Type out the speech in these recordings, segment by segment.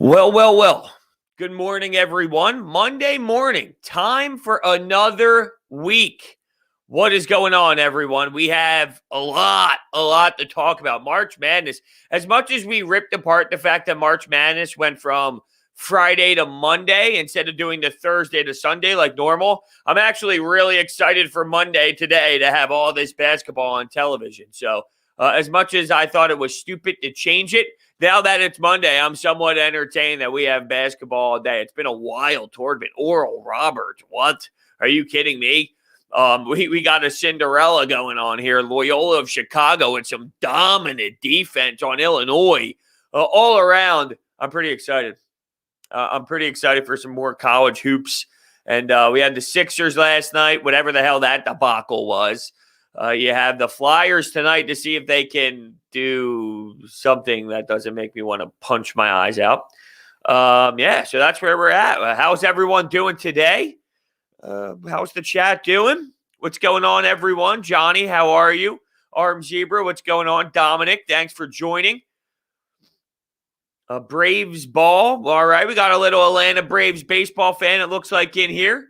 Well. Good morning, everyone. Monday morning, time for another week. What is going on, everyone? We have a lot to talk about. March Madness. As much as we ripped apart the fact that March Madness went from Friday to Monday instead of doing the Thursday to Sunday like normal, I'm actually really excited for Monday today to have all this basketball on television. So, as much as I thought it was stupid to change it, now that it's Monday, I'm somewhat entertained that we have basketball all day. It's been a wild tournament. Oral Roberts, what? Are you kidding me? We got a Cinderella going on here. Loyola of Chicago and some dominant defense on Illinois. All around, I'm pretty excited. I'm pretty excited for some more college hoops. And we had the Sixers last night, whatever the hell that debacle was. You have the Flyers tonight to see if they can do something that doesn't make me want to punch my eyes out. So that's where we're at. How's everyone doing today? How's the chat doing? What's going on, everyone? Johnny, how are you? Arm Zebra, what's going on? Dominic, thanks for joining. Braves ball. All right, we got a little Atlanta Braves baseball fan, it looks like, in here.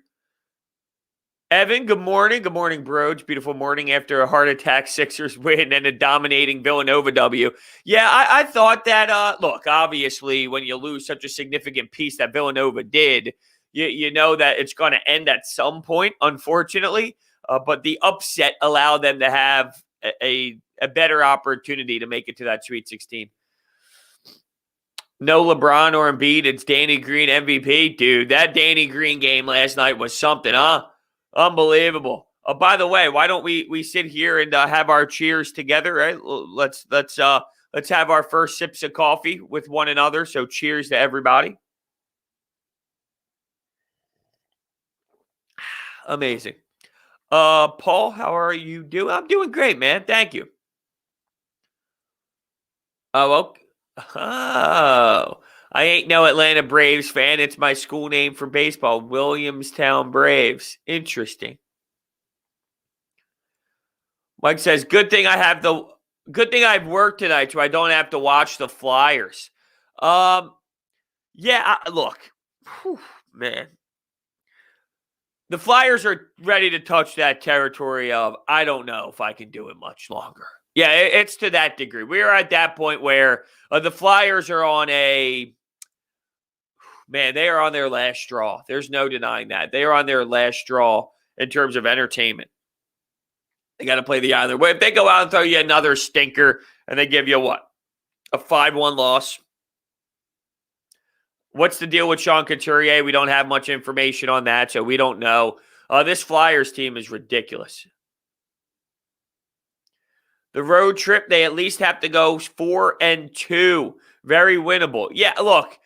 Evan, good morning. Good morning, Brodes. Beautiful morning after a heart attack Sixers win and a dominating Villanova W. Yeah, I thought that, look, obviously, when you lose such a significant piece that Villanova did, you know that it's going to end at some point, unfortunately. But the upset allowed them to have a better opportunity to make it to that Sweet 16. No LeBron or Embiid. It's Danny Green MVP. Dude, that Danny Green game last night was something, huh? Unbelievable. By the way, why don't we sit here and have our cheers together, right? Let's have our first sips of coffee with one another. So cheers to everybody. Amazing. Paul, how are you doing? I'm doing great, man. Thank you. Oh, I ain't no Atlanta Braves fan. It's my school name for baseball, Williamstown Braves. Interesting. Mike says, good thing I've worked tonight so I don't have to watch the Flyers. Look, man. The Flyers are ready to touch that territory of, I don't know if I can do it much longer. Yeah, it's to that degree. We are at that point where the Flyers are on they are on their last straw. There's no denying that. They are on their last straw in terms of entertainment. They got to play the other way. If they go out and throw you another stinker and they give you what? A 5-1 loss. What's the deal with Sean Couturier? We don't have much information on that, so we don't know. This Flyers team is ridiculous. The road trip, they at least have to go 4-2. Very winnable. Yeah, look,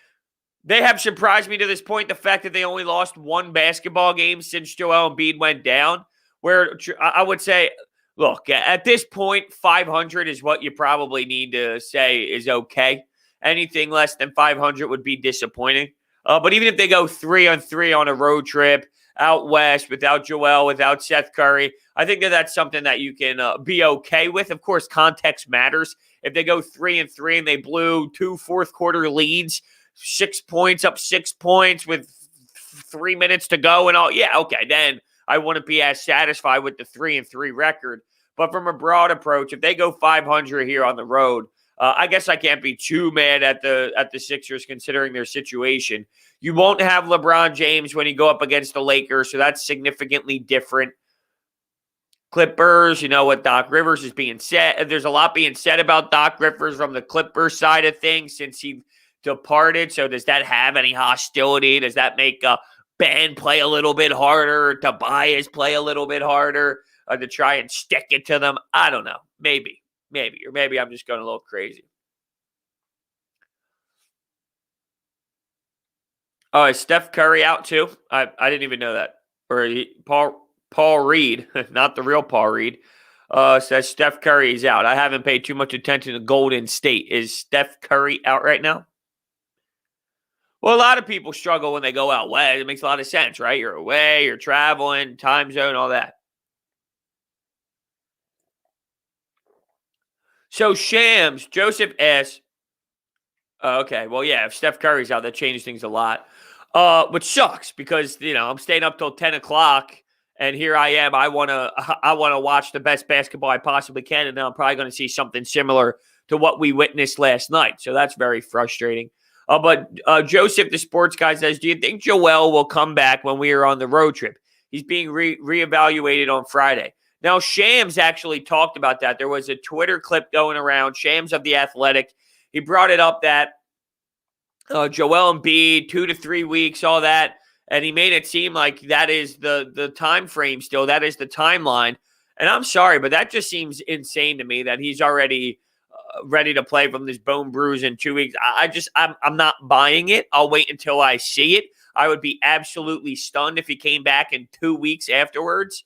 they have surprised me to this point. The fact that they only lost one basketball game since Joel Embiid went down, where I would say, look, at this point, 500 is what you probably need to say is okay. Anything less than 500 would be disappointing. But even if they go 3-3 on a road trip out west without Joel, without Seth Curry, I think that's something that you can be okay with. Of course, context matters. If they go 3-3 and they blew 2 fourth-quarter leads, 6 points, up 6 points with 3 minutes to go and all, yeah, okay, then I wouldn't be as satisfied with the 3-3 record. But from a broad approach, if they go 500 here on the road, I guess I can't be too mad at the Sixers considering their situation. You won't have LeBron James when you go up against the Lakers, so that's significantly different. Clippers, you know what Doc Rivers is being said. There's a lot being said about Doc Rivers from the Clippers side of things since he departed. So does that have any hostility? Does that make Ben play a little bit harder, Tobias play a little bit harder, to try and stick it to them? I don't know. Maybe. Or maybe I'm just going a little crazy. Oh, is Steph Curry out too? I didn't even know that. Or Paul Reed, not the real Paul Reed, says Steph Curry is out. I haven't paid too much attention to Golden State. Is Steph Curry out right now? Well, a lot of people struggle when they go out west. It makes a lot of sense, right? You're away, you're traveling, time zone, all that. So Shams, Joseph S., Okay. Well, yeah, if Steph Curry's out, that changes things a lot. Which sucks because, I'm staying up till 10 o'clock and here I am. I wanna watch the best basketball I possibly can, and then I'm probably gonna see something similar to what we witnessed last night. So that's very frustrating. But Joseph, the sports guy, says, do you think Joel will come back when we are on the road trip? He's being reevaluated on Friday. Now, Shams actually talked about that. There was a Twitter clip going around, Shams of The Athletic. He brought it up that Joel Embiid, 2 to 3 weeks, all that. And he made it seem like that is the time frame still. That is the timeline. And I'm sorry, but that just seems insane to me that he's already ready to play from this bone bruise in 2 weeks. I'm not buying it. I'll wait until I see it. I would be absolutely stunned if he came back in 2 weeks afterwards.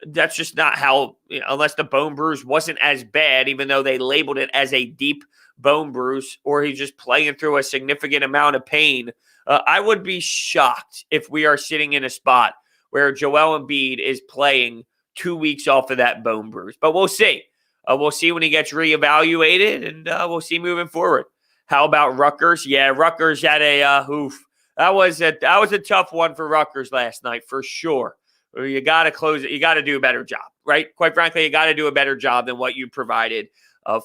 That's just not how, unless the bone bruise wasn't as bad, even though they labeled it as a deep bone bruise, or he's just playing through a significant amount of pain. I would be shocked if we are sitting in a spot where Joel Embiid is playing 2 weeks off of that bone bruise. But we'll see. We'll see when he gets reevaluated, and we'll see moving forward. How about Rutgers? Yeah, Rutgers had a oof. That was a tough one for Rutgers last night for sure. You got to close it. You got to do a better job, right? Quite frankly, you got to do a better job than what you provided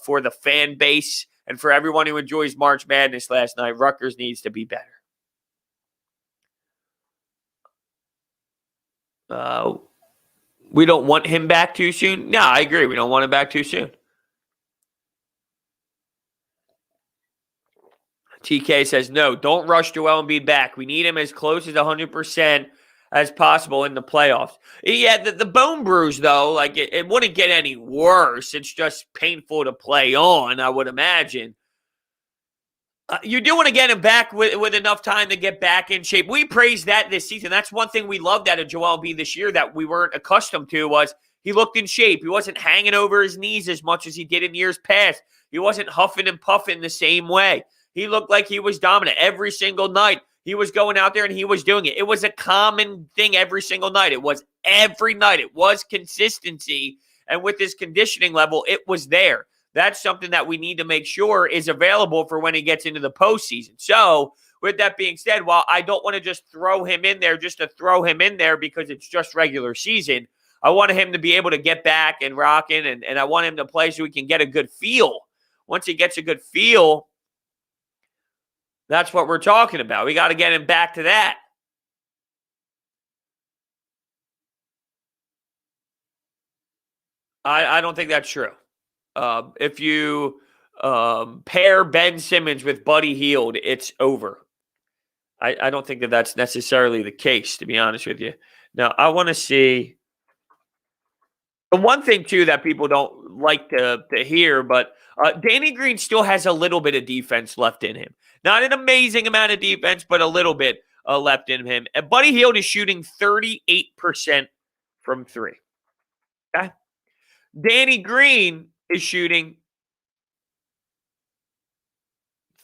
for the fan base and for everyone who enjoys March Madness last night. Rutgers needs to be better. We don't want him back too soon. No, I agree. We don't want him back too soon. TK says, no, don't rush Joel Embiid back. We need him as close as 100% as possible in the playoffs. Yeah, the bone bruise, though, like it wouldn't get any worse. It's just painful to play on, I would imagine. You do want to get him back with enough time to get back in shape. We praised that this season. That's one thing we loved out of Joel Embiid this year that we weren't accustomed to was he looked in shape. He wasn't hanging over his knees as much as he did in years past. He wasn't huffing and puffing the same way. He looked like he was dominant every single night. He was going out there and he was doing it. It was a common thing every single night. It was every night. It was consistency. And with his conditioning level, it was there. That's something that we need to make sure is available for when he gets into the postseason. So, with that being said, while I don't want to just throw him in there just to throw him in there because it's just regular season, I want him to be able to get back and rocking, and I want him to play so we can get a good feel. Once he gets a good feel, that's what we're talking about. We got to get him back to that. I don't think that's true. If you pair Ben Simmons with Buddy Hield, it's over. I don't think that that's necessarily the case, to be honest with you. Now, I want to see the one thing, too, that people don't like to hear, but Danny Green still has a little bit of defense left in him. Not an amazing amount of defense, but a little bit left in him. And Buddy Hield is shooting 38% from three. Okay? Danny Green is shooting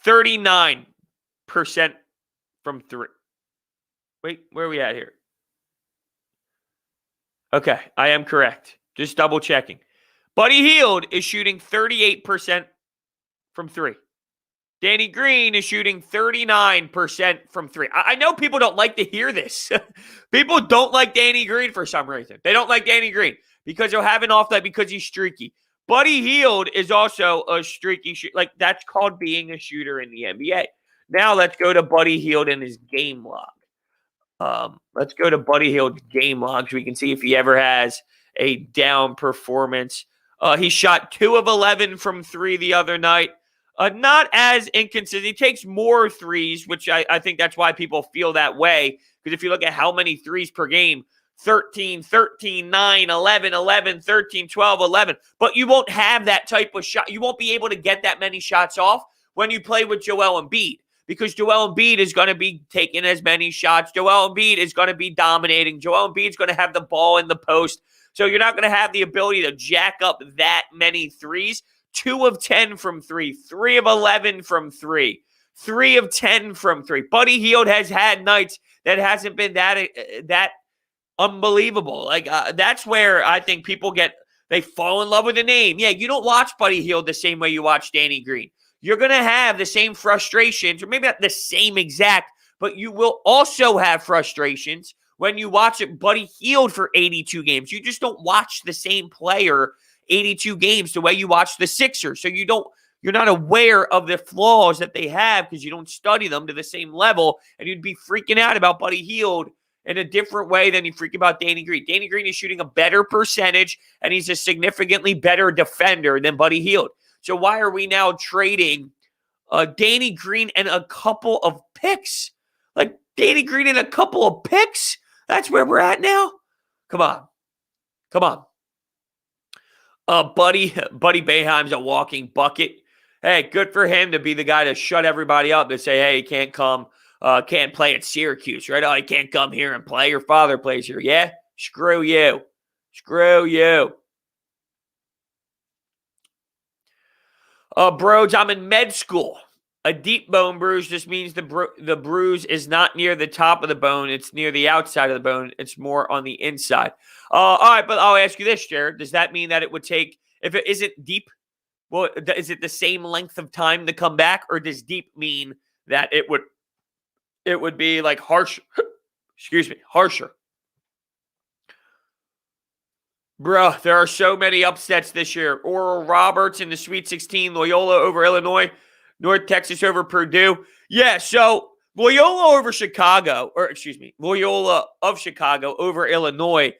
39% from three. Wait, where are we at here? Okay, I am correct. Just double checking. Buddy Hield is shooting 38% from three. Danny Green is shooting 39% from three. I know people don't like to hear this. People don't like Danny Green for some reason. They don't like Danny Green because he'll have an off night because he's streaky. Buddy Hield is also a streaky shooter. Like, that's called being a shooter in the NBA. Now let's go to Buddy Hield and his game log. Let's go to Buddy Hield's game log so we can see if he ever has a down performance. He shot 2 of 11 from three the other night. Not as inconsistent. He takes more threes, which I think that's why people feel that way. Because if you look at how many threes per game, 13, 13, 9, 11, 11, 13, 12, 11. But you won't have that type of shot. You won't be able to get that many shots off when you play with Joel Embiid. Because Joel Embiid is going to be taking as many shots. Joel Embiid is going to be dominating. Joel Embiid is going to have the ball in the post. So you're not going to have the ability to jack up that many threes. 2 of 10 from three. 3 of 11 from three. 3 of 10 from three. Buddy Hield has had nights that hasn't been that unbelievable. Like, that's where I think people they fall in love with the name. Yeah, you don't watch Buddy Hield the same way you watch Danny Green. you're going to have the same frustrations, or maybe not the same exact, but you will also have frustrations when you watch Buddy Hield for 82 games. You just don't watch the same player 82 games the way you watch the Sixers. So you're not aware of the flaws that they have because you don't study them to the same level, and you'd be freaking out about Buddy Hield in a different way than you freak about Danny Green. Danny Green is shooting a better percentage, and he's a significantly better defender than Buddy Hield. So why are we now trading Danny Green and a couple of picks? Like, Danny Green and a couple of picks? That's where we're at now? Come on. Buddy Boeheim's a walking bucket. Hey, good for him to be the guy to shut everybody up and say, hey, he can't come, can't play at Syracuse, right? Oh, he can't come here and play. Your father plays here. Yeah? Screw you. Brodes, I'm in med school. A deep bone bruise just means the bruise is not near the top of the bone. It's near the outside of the bone. It's more on the inside. All right, but I'll ask you this, Jared. Does that mean that it would take, if it isn't deep, well, is it the same length of time to come back, or does deep mean that it would be like harsher? Bruh, there are so many upsets this year. Oral Roberts in the Sweet 16, Loyola over Illinois, North Texas over Purdue. Yeah, so Loyola of Chicago over Illinois.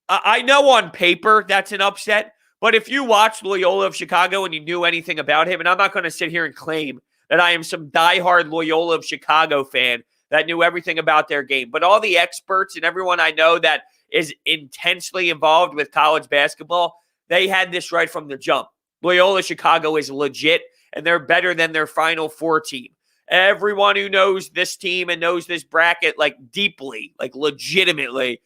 I know on paper that's an upset, but if you watched Loyola of Chicago and you knew anything about him, and I'm not going to sit here and claim that I am some diehard Loyola of Chicago fan that knew everything about their game, but all the experts and everyone I know that is intensely involved with college basketball, they had this right from the jump. Loyola Chicago is legit, and they're better than their Final Four team. Everyone who knows this team and knows this bracket like deeply, like legitimately,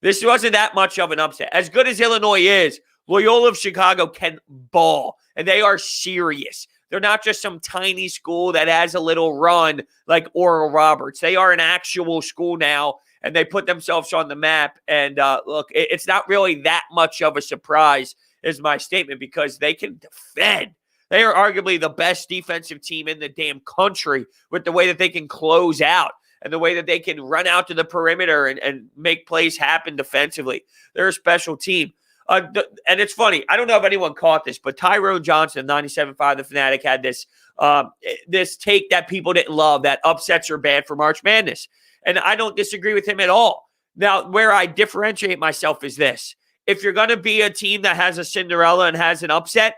this wasn't that much of an upset. As good as Illinois is, Loyola of Chicago can ball, and they are serious. They're not just some tiny school that has a little run like Oral Roberts. They are an actual school now, and they put themselves on the map. And look, it's not really that much of a surprise is my statement, because they can defend. They are arguably the best defensive team in the damn country with the way that they can close out and the way that they can run out to the perimeter and make plays happen defensively. They're a special team. And it's funny, I don't know if anyone caught this, but Tyrone Johnson, 97.5 The Fanatic, had this take that people didn't love, that upsets are bad for March Madness. And I don't disagree with him at all. Now, where I differentiate myself is this. If you're going to be a team that has a Cinderella and has an upset,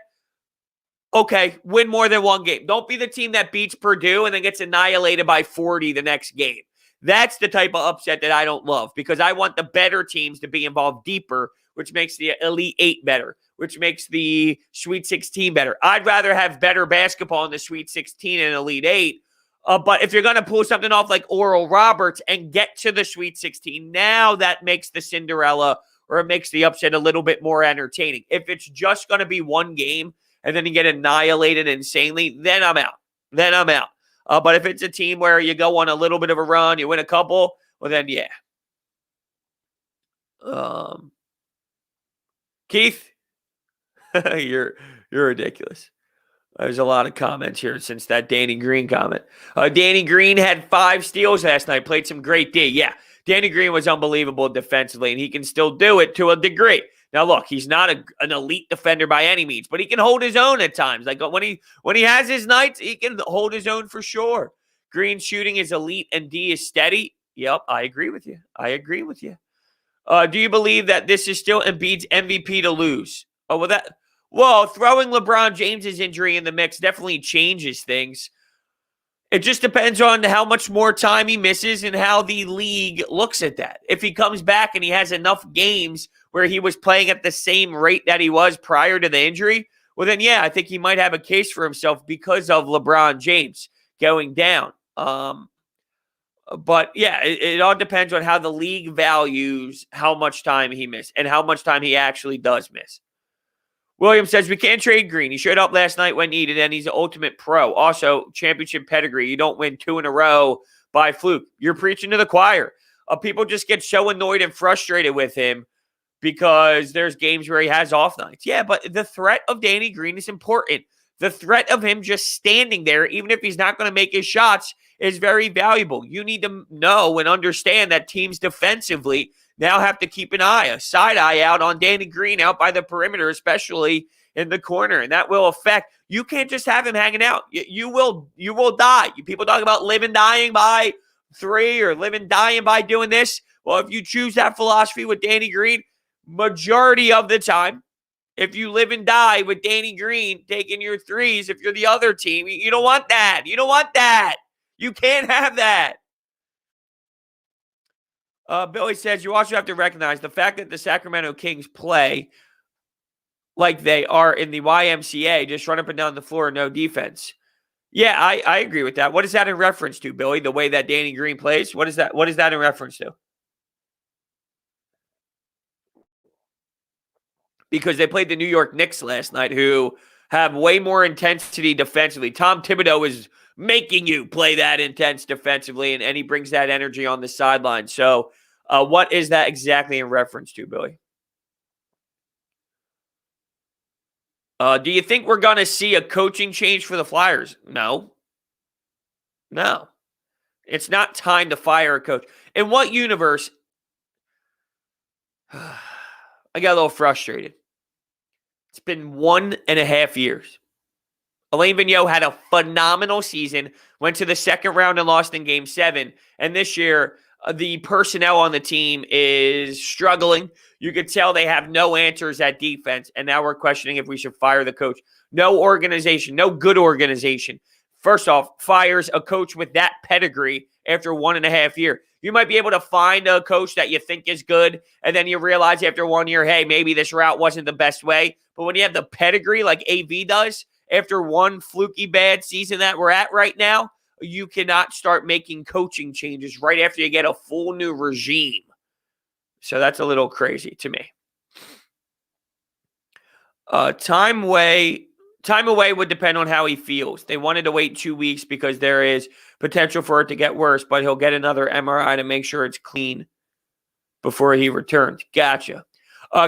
okay, win more than one game. Don't be the team that beats Purdue and then gets annihilated by 40 the next game. That's the type of upset that I don't love, because I want the better teams to be involved deeper, which makes the Elite Eight better, which makes the Sweet 16 better. I'd rather have better basketball in the Sweet 16 and Elite Eight. But if you're going to pull something off like Oral Roberts and get to the Sweet 16, now that makes the Cinderella, or it makes the upset a little bit more entertaining. If it's just going to be one game and then you get annihilated insanely, then I'm out. But if it's a team where you go on a little bit of a run, you win a couple, well then, yeah. Keith, you're ridiculous. There's a lot of comments here since that Danny Green comment. Danny Green had 5 steals last night, played some great D. Yeah, Danny Green was unbelievable defensively, and he can still do it to a degree. Now, look, he's not an elite defender by any means, but he can hold his own at times. Like when he has his nights, he can hold his own for sure. Green's shooting is elite and D is steady. Yep, I agree with you. Do you believe that this is still Embiid's MVP to lose? Well, throwing LeBron James's injury in the mix definitely changes things. It just depends on how much more time he misses and how the league looks at that. If he comes back and he has enough games where he was playing at the same rate that he was prior to the injury, well then, yeah, I think he might have a case for himself because of LeBron James going down. But yeah, it all depends on how the league values how much time he missed and how much time he actually does miss. William says, we can't trade Green. He showed up last night when needed, and he's an ultimate pro. Also, championship pedigree. You don't win 2 in a row by fluke. You're preaching to the choir. People just get so annoyed and frustrated with him because there's games where he has off nights. Yeah, but the threat of Danny Green is important. The threat of him just standing there, even if he's not going to make his shots, is very valuable. You need to know and understand that teams defensively now have to keep a side eye out on Danny Green out by the perimeter, especially in the corner, and that will affect. You can't just have him hanging out. You will die. People talk about living, dying by three or living, dying by doing this. Well, if you choose that philosophy with Danny Green, majority of the time, if you live and die with Danny Green taking your threes, if you're the other team, you don't want that. You don't want that. You can't have that. Billy says, you also have to recognize the fact that the Sacramento Kings play like they are in the YMCA, just run up and down the floor, no defense. Yeah, I agree with that. What is that in reference to, Billy? The way that Danny Green plays? What is that? What is that in reference to? Because they played the New York Knicks last night, who have way more intensity defensively. Tom Thibodeau is making you play that intense defensively, and he brings that energy on the sideline. So what is that exactly in reference to, Billy? Do you think we're going to see a coaching change for the Flyers? No. It's not time to fire a coach. In what universe? I got a little frustrated. It's been 1.5 years. Alain Vigneault had a phenomenal season, went to the second round and lost in Game 7. And this year, the personnel on the team is struggling. You could tell they have no answers at defense. And now we're questioning if we should fire the coach. No organization, no good organization. First off, fires a coach with that pedigree after 1.5 years. You might be able to find a coach that you think is good, and then you realize after 1 year, hey, maybe this route wasn't the best way. But when you have the pedigree like AV does, after one fluky bad season that we're at right now, you cannot start making coaching changes right after you get a full new regime. So that's a little crazy to me. Time away would depend on how he feels. They wanted to wait 2 weeks because there is potential for it to get worse, but he'll get another MRI to make sure it's clean before he returns. Gotcha.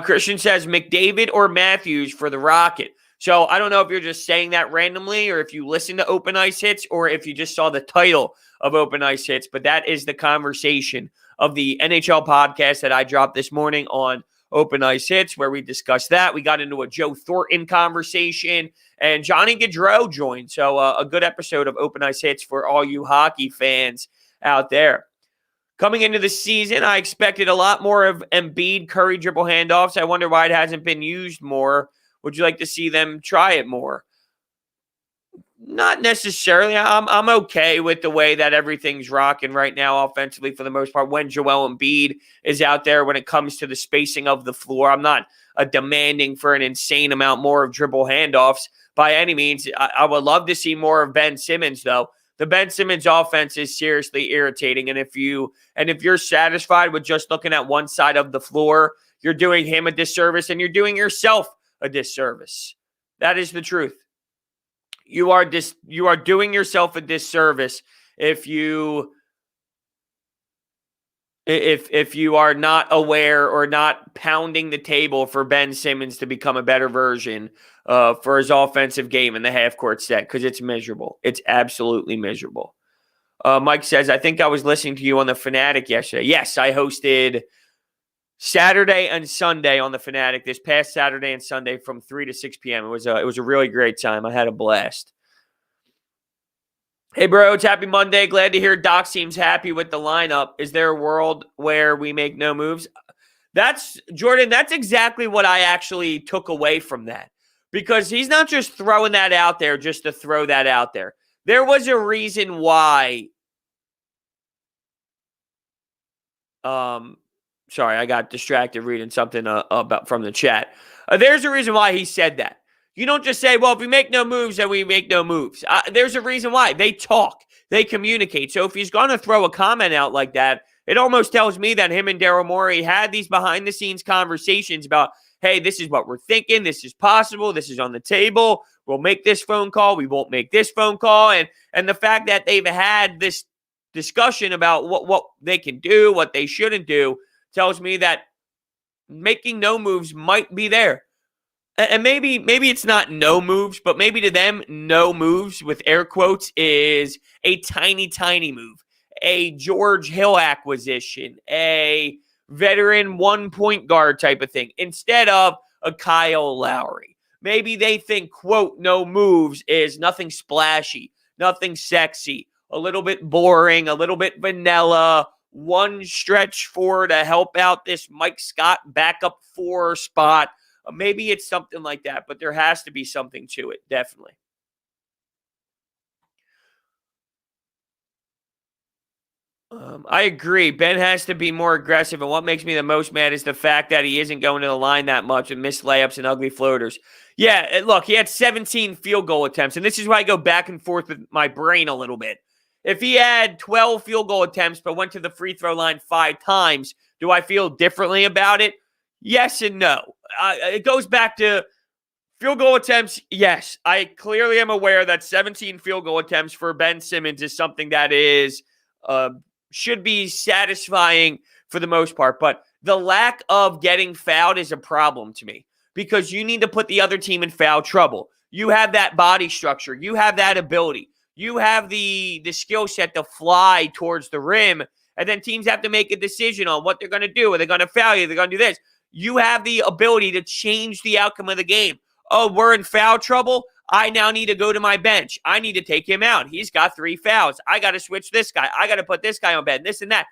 Christian says McDavid or Matthews for the Rocket. So I don't know if you're just saying that randomly or if you listen to Open Ice Hits or if you just saw the title of Open Ice Hits, but that is the conversation of the NHL podcast that I dropped this morning on Open Ice Hits, where we discussed that. We got into a Joe Thornton conversation, and Johnny Gaudreau joined. So a good episode of Open Ice Hits for all you hockey fans out there. Coming into the season, I expected a lot more of Embiid Curry dribble handoffs. I wonder why it hasn't been used more. Would you like to see them try it more? Not necessarily. I'm okay with the way that everything's rocking right now offensively for the most part when Joel Embiid is out there when it comes to the spacing of the floor. I'm not demanding for an insane amount more of dribble handoffs by any means. I would love to see more of Ben Simmons, though. The Ben Simmons offense is seriously irritating, and if you're satisfied with just looking at one side of the floor, you're doing him a disservice and you're doing yourself a disservice. That is the truth. You are doing yourself a disservice if you are not aware or not pounding the table for Ben Simmons to become a better version for his offensive game in the half-court set, because it's miserable. It's absolutely miserable. Mike says, I think I was listening to you on the Fanatic yesterday. Yes, I hosted Saturday and Sunday on the Fanatic this past Saturday and Sunday from 3 to 6 p.m. It was a really great time. I had a blast. Hey, Brodes, happy Monday. Glad to hear Doc seems happy with the lineup. Is there a world where we make no moves? Jordan, that's exactly what I actually took away from that. Because he's not just throwing that out there just to throw that out there. There was a reason why. Sorry, I got distracted reading something about from the chat. There's a reason why he said that. You don't just say, well, if we make no moves, then we make no moves. There's a reason why. They talk. They communicate. So if he's going to throw a comment out like that, it almost tells me that him and Daryl Morey had these behind-the-scenes conversations about, hey, this is what we're thinking. This is possible. This is on the table. We'll make this phone call. We won't make this phone call. And the fact that they've had this discussion about what they can do, what they shouldn't do, tells me that making no moves might be there. And maybe it's not no moves, but maybe to them, no moves with air quotes is a tiny move. A George Hill acquisition, a veteran 1 point guard type of thing, instead of a Kyle Lowry. Maybe they think, quote, no moves is nothing splashy, nothing sexy, a little bit boring, a little bit vanilla, one stretch four to help out this Mike Scott backup four spot. Maybe it's something like that, but there has to be something to it, definitely. I agree. Ben has to be more aggressive, and what makes me the most mad is the fact that he isn't going to the line that much and missed layups and ugly floaters. Yeah, look, he had 17 field goal attempts, and this is why I go back and forth with my brain a little bit. If he had 12 field goal attempts but went to the free throw line 5 times, do I feel differently about it? Yes and no. It goes back to field goal attempts. Yes, I clearly am aware that 17 field goal attempts for Ben Simmons is something that is should be satisfying for the most part. But the lack of getting fouled is a problem to me because you need to put the other team in foul trouble. You have that body structure. You have that ability. You have the skill set to fly towards the rim, and then teams have to make a decision on what they're going to do. Are they going to foul you? They're going to do this. You have the ability to change the outcome of the game. Oh, we're in foul trouble. I now need to go to my bench. I need to take him out. He's got 3 fouls. I got to switch this guy. I got to put this guy on bed, this and that.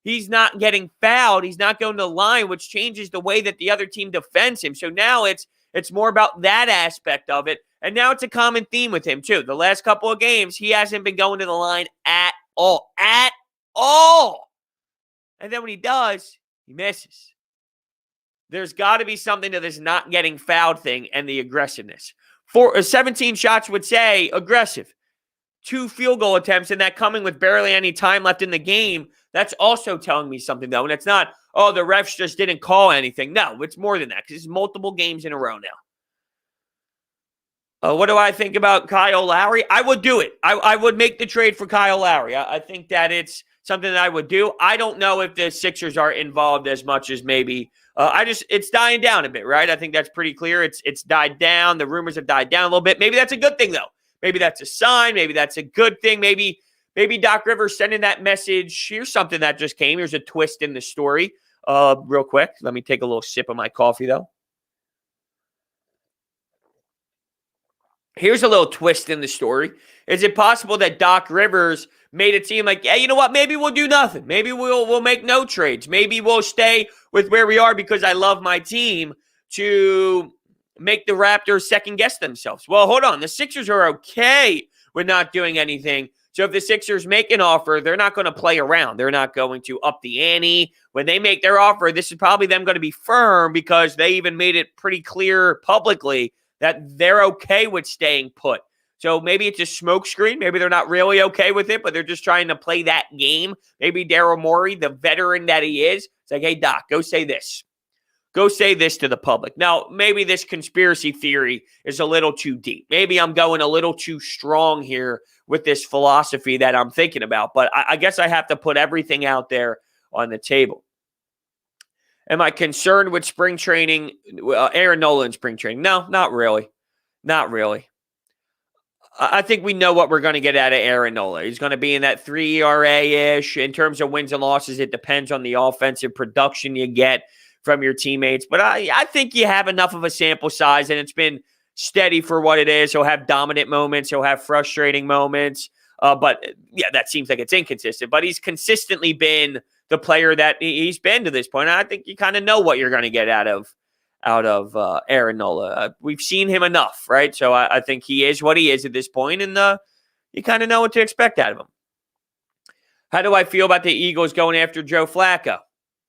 He's not getting fouled. He's not going to the line, which changes the way that the other team defends him. So now it's more about that aspect of it. And now it's a common theme with him, too. The last couple of games, he hasn't been going to the line at all. At all. And then when he does, he misses. There's got to be something to this not getting fouled thing and the aggressiveness. 17 shots would say aggressive. 2 field goal attempts and that coming with barely any time left in the game. That's also telling me something, though. And it's not, oh, the refs just didn't call anything. No, it's more than that because it's multiple games in a row now. What do I think about Kyle Lowry? I would do it. I would make the trade for Kyle Lowry. I think that it's something that I would do. I don't know if the Sixers are involved as much as maybe. It's dying down a bit, right? I think that's pretty clear. It's died down. The rumors have died down a little bit. Maybe that's a good thing, though. Maybe that's a sign. Maybe that's a good thing. Maybe Doc Rivers sending that message. Here's something that just came. Here's a twist in the story. Real quick. Let me take a little sip of my coffee, though. Here's a little twist in the story. Is it possible that Doc Rivers made it seem like, yeah, you know what? Maybe we'll do nothing. Maybe we'll make no trades. Maybe we'll stay with where we are because I love my team to make the Raptors second guess themselves. Well, hold on. The Sixers are okay with not doing anything. So if the Sixers make an offer, they're not going to play around. They're not going to up the ante. When they make their offer, this is probably them going to be firm because they even made it pretty clear publicly that they're okay with staying put. So maybe it's a smokescreen. Maybe they're not really okay with it, but they're just trying to play that game. Maybe Daryl Morey, the veteran that he is, it's like, hey, Doc, go say this. Go say this to the public. Now, maybe this conspiracy theory is a little too deep. Maybe I'm going a little too strong here with this philosophy that I'm thinking about, but I guess I have to put everything out there on the table. Am I concerned with spring training, Aaron Nola in spring training? No, not really. Not really. I think we know what we're going to get out of Aaron Nola. He's going to be in that 3 ERA-ish. In terms of wins and losses, it depends on the offensive production you get from your teammates. But I think you have enough of a sample size, and it's been steady for what it is. He'll have dominant moments. He'll have frustrating moments. But, yeah, that seems like it's inconsistent. But he's consistently been the player that he's been to this point. And I think you kind of know what you're going to get out of Aaron Nola. We've seen him enough, right? So I think he is what he is at this point, and you kind of know what to expect out of him. How do I feel about the Eagles going after Joe Flacco?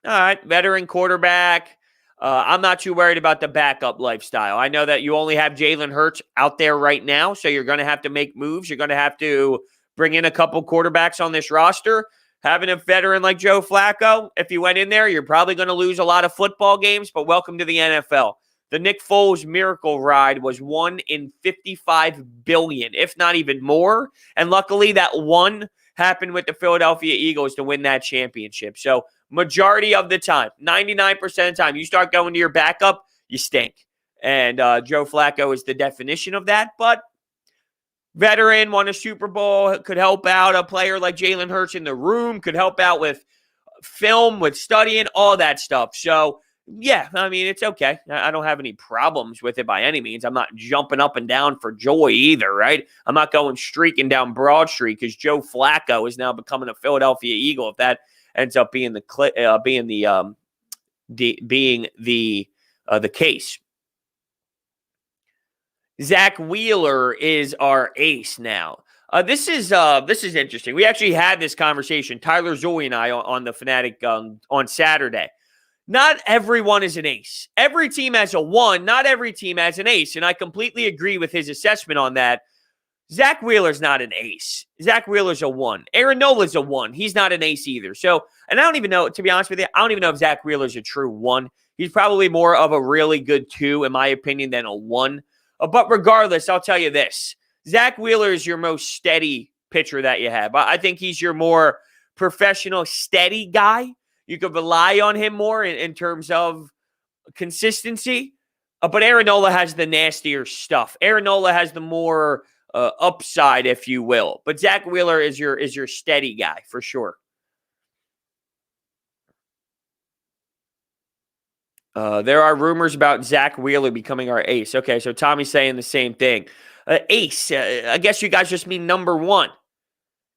All right, veteran quarterback. I'm not too worried about the backup lifestyle. I know that you only have Jalen Hurts out there right now, so you're going to have to make moves. You're going to have to bring in a couple quarterbacks on this roster. Having a veteran like Joe Flacco, if you went in there, you're probably going to lose a lot of football games, but welcome to the NFL. The Nick Foles miracle ride was 1 in 55 billion, if not even more. And luckily, that one happened with the Philadelphia Eagles to win that championship. So majority of the time, 99% of the time, you start going to your backup, you stink. And Joe Flacco is the definition of that. But veteran, won a Super Bowl, could help out a player like Jalen Hurts in the room, could help out with film, with studying, all that stuff. So, yeah, I mean, it's okay. I don't have any problems with it by any means. I'm not jumping up and down for joy either, right? I'm not going streaking down Broad Street because Joe Flacco is now becoming a Philadelphia Eagle. If that ends up being the case. Zach Wheeler is our ace now. This is interesting. We actually had this conversation, Tyler Zoe and I, on the Fanatic on Saturday. Not everyone is an ace. Every team has a 1. Not every team has an ace, and I completely agree with his assessment on that. Zach Wheeler's not an ace. Zach Wheeler's a 1. Aaron Nola's a 1. He's not an ace either. So, and I don't even know, to be honest with you, I don't even know if Zach Wheeler's a true 1. He's probably more of a really good 2, in my opinion, than a 1. But regardless, I'll tell you this. Zach Wheeler is your most steady pitcher that you have. I think he's your more professional, steady guy. You could rely on him more in terms of consistency. But Aaron Nola has the nastier stuff. Aaron Nola has the more upside, if you will. But Zach Wheeler is your steady guy for sure. There are rumors about Zach Wheeler becoming our ace. Okay, so Tommy's saying the same thing. Ace, I guess you guys just mean number 1.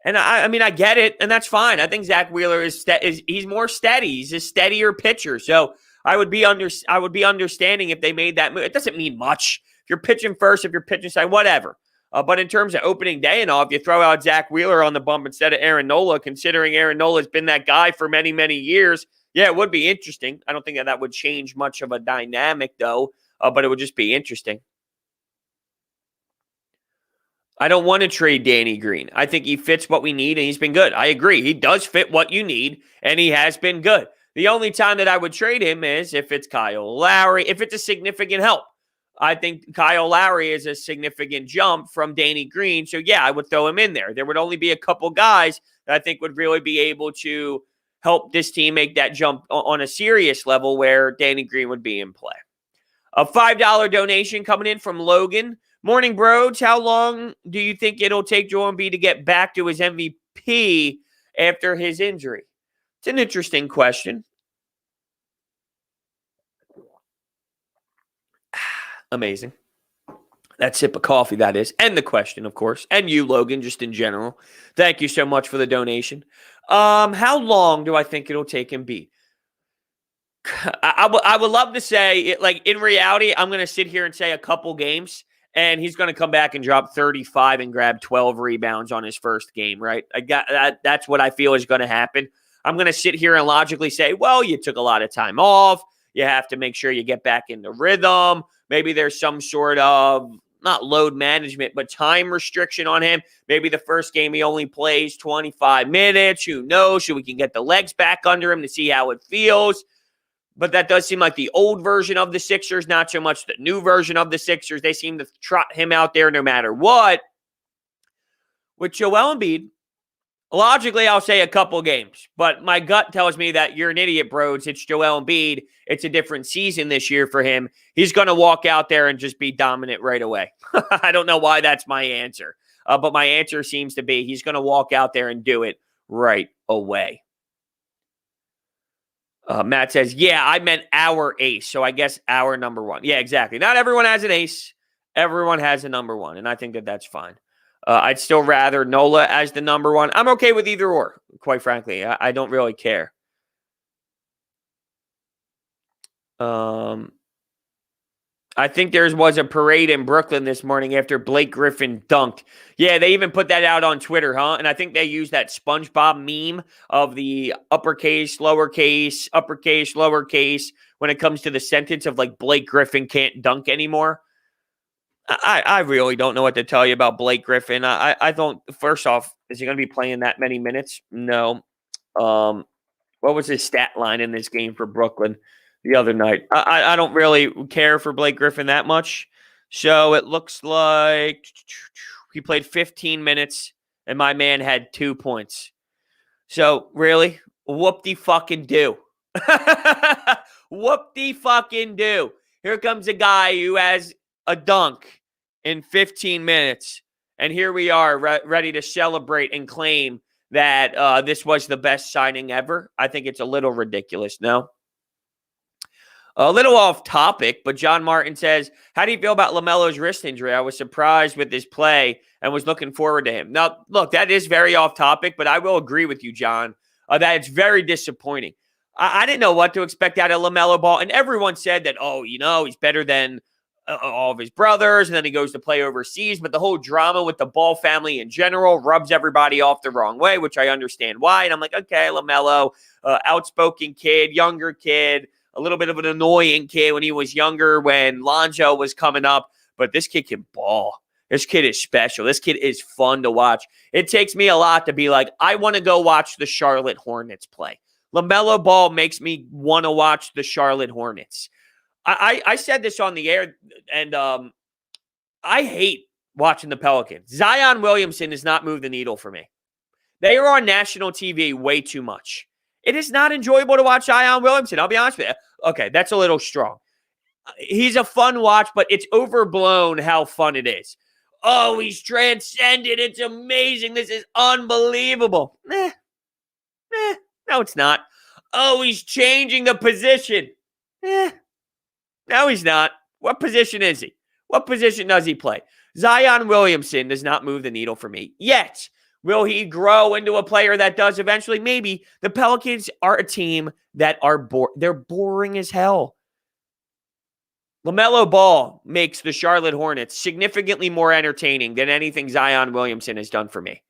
And I mean, I get it, and that's fine. I think Zach Wheeler is he's more steady. He's a steadier pitcher. So I would be understanding if they made that move. It doesn't mean much. If you're pitching first, if you're pitching second, whatever. But in terms of opening day and all, if you throw out Zach Wheeler on the bump instead of Aaron Nola, considering Aaron Nola has been that guy for many, many years, yeah, it would be interesting. I don't think that would change much of a dynamic, though, but it would just be interesting. I don't want to trade Danny Green. I think he fits what we need, and he's been good. I agree. He does fit what you need, and he has been good. The only time that I would trade him is if it's Kyle Lowry, if it's a significant help. I think Kyle Lowry is a significant jump from Danny Green. So, yeah, I would throw him in there. There would only be a couple guys that I think would really be able to help this team make that jump on a serious level where Danny Green would be in play. A $5 donation coming in from Logan. Morning, Brodes. How long do you think it'll take Joel Embiid to get back to his MVP after his injury? It's an interesting question. Amazing. That sip of coffee, that is. And the question, of course. And you, Logan, just in general. Thank you so much for the donation. How long do I think it'll take Embiid? I would love to say, like, in reality, I'm going to sit here and say a couple games, and he's going to come back and drop 35 and grab 12 rebounds on his first game, right? That's what I feel is going to happen. I'm going to sit here and logically say, well, you took a lot of time off. You have to make sure you get back in the rhythm. Maybe there's some sort of, not load management, but time restriction on him. Maybe the first game he only plays 25 minutes. Who knows? So we can get the legs back under him to see how it feels. But that does seem like the old version of the Sixers, not so much the new version of the Sixers. They seem to trot him out there no matter what. With Joel Embiid, logically, I'll say a couple games. But my gut tells me that you're an idiot, Brodes. It's Joel Embiid. It's a different season this year for him. He's going to walk out there and just be dominant right away. I don't know why that's my answer. But my answer seems to be he's going to walk out there and do it right away. Matt says, yeah, I meant our ace. So I guess our number 1. Yeah, exactly. Not everyone has an ace. Everyone has a number 1. And I think that that's fine. I'd still rather Nola as the number 1. I'm okay with either or, quite frankly. I don't really care. I think there was a parade in Brooklyn this morning after Blake Griffin dunked. Yeah, they even put that out on Twitter, huh? And I think they used that SpongeBob meme of the uppercase, lowercase, uppercase, lowercase when it comes to the sentence of like Blake Griffin can't dunk anymore. I really don't know what to tell you about Blake Griffin. I don't. First off, is he going to be playing that many minutes? No. What was his stat line in this game for Brooklyn the other night? I don't really care for Blake Griffin that much. So it looks like he played 15 minutes, and my man had 2 points. So really, whoop-de-fucking-do. Whoop-de-fucking-do. Here comes a guy who has a dunk in 15 minutes. And here we are ready to celebrate and claim that this was the best signing ever. I think it's a little ridiculous, no? A little off topic, but John Martin says, how do you feel about Lamella's wrist injury? I was surprised with his play and was looking forward to him. Now, look, that is very off topic, but I will agree with you, John, that it's very disappointing. I didn't know what to expect out of LaMelo Ball, and everyone said that, he's better than all of his brothers, and then he goes to play overseas, but the whole drama with the Ball family in general rubs everybody off the wrong way, which I understand why, and I'm like, okay, LaMelo, outspoken kid, younger kid, a little bit of an annoying kid when he was younger, when Lonzo was coming up, but this kid can ball. This kid is special. This kid is fun to watch. It takes me a lot to be like, I want to go watch the Charlotte Hornets play. LaMelo Ball makes me want to watch the Charlotte Hornets. I said this on the air, and I hate watching the Pelicans. Zion Williamson does not move the needle for me. They are on national TV way too much. It is not enjoyable to watch Zion Williamson. I'll be honest with you. Okay, that's a little strong. He's a fun watch, but it's overblown how fun it is. Oh, he's transcended. It's amazing. This is unbelievable. No, it's not. Oh, he's changing the position. No, he's not. What position is he? What position does he play? Zion Williamson does not move the needle for me yet. Will he grow into a player that does eventually? Maybe. The Pelicans are a team that are they're boring as hell. LaMelo Ball makes the Charlotte Hornets significantly more entertaining than anything Zion Williamson has done for me.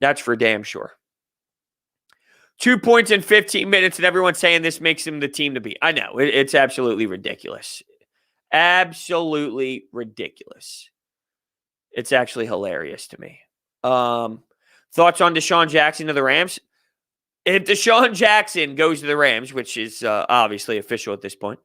That's for damn sure. 2 points in 15 minutes, and everyone's saying this makes him the team to beat. I know. It's absolutely ridiculous. Absolutely ridiculous. It's actually hilarious to me. Thoughts on Desean Jackson to the Rams? If Desean Jackson goes to the Rams, which is obviously official at this point,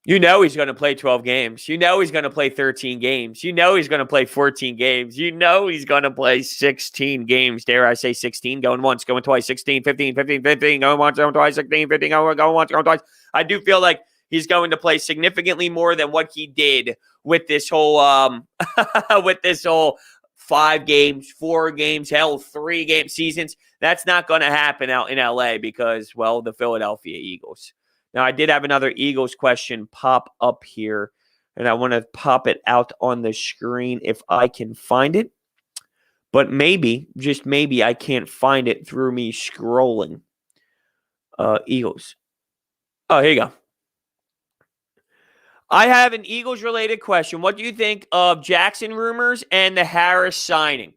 you know he's going to play 12 games. You know he's going to play 13 games. You know he's going to play 14 games. You know he's going to play 16 games. Dare I say 16? Going once, going twice, 16, 15, 15, 15, going once, going twice, 16, 15, going once, going twice. I do feel like he's going to play significantly more than what he did with this whole 5 games, 4 games, hell, 3 game seasons. That's not going to happen out in LA because, well, the Philadelphia Eagles. Now, I did have another Eagles question pop up here, and I want to pop it out on the screen if I can find it. But maybe, just maybe, I can't find it through me scrolling. Eagles. Oh, here you go. I have an Eagles-related question. What do you think of Jackson rumors and the Harris signing?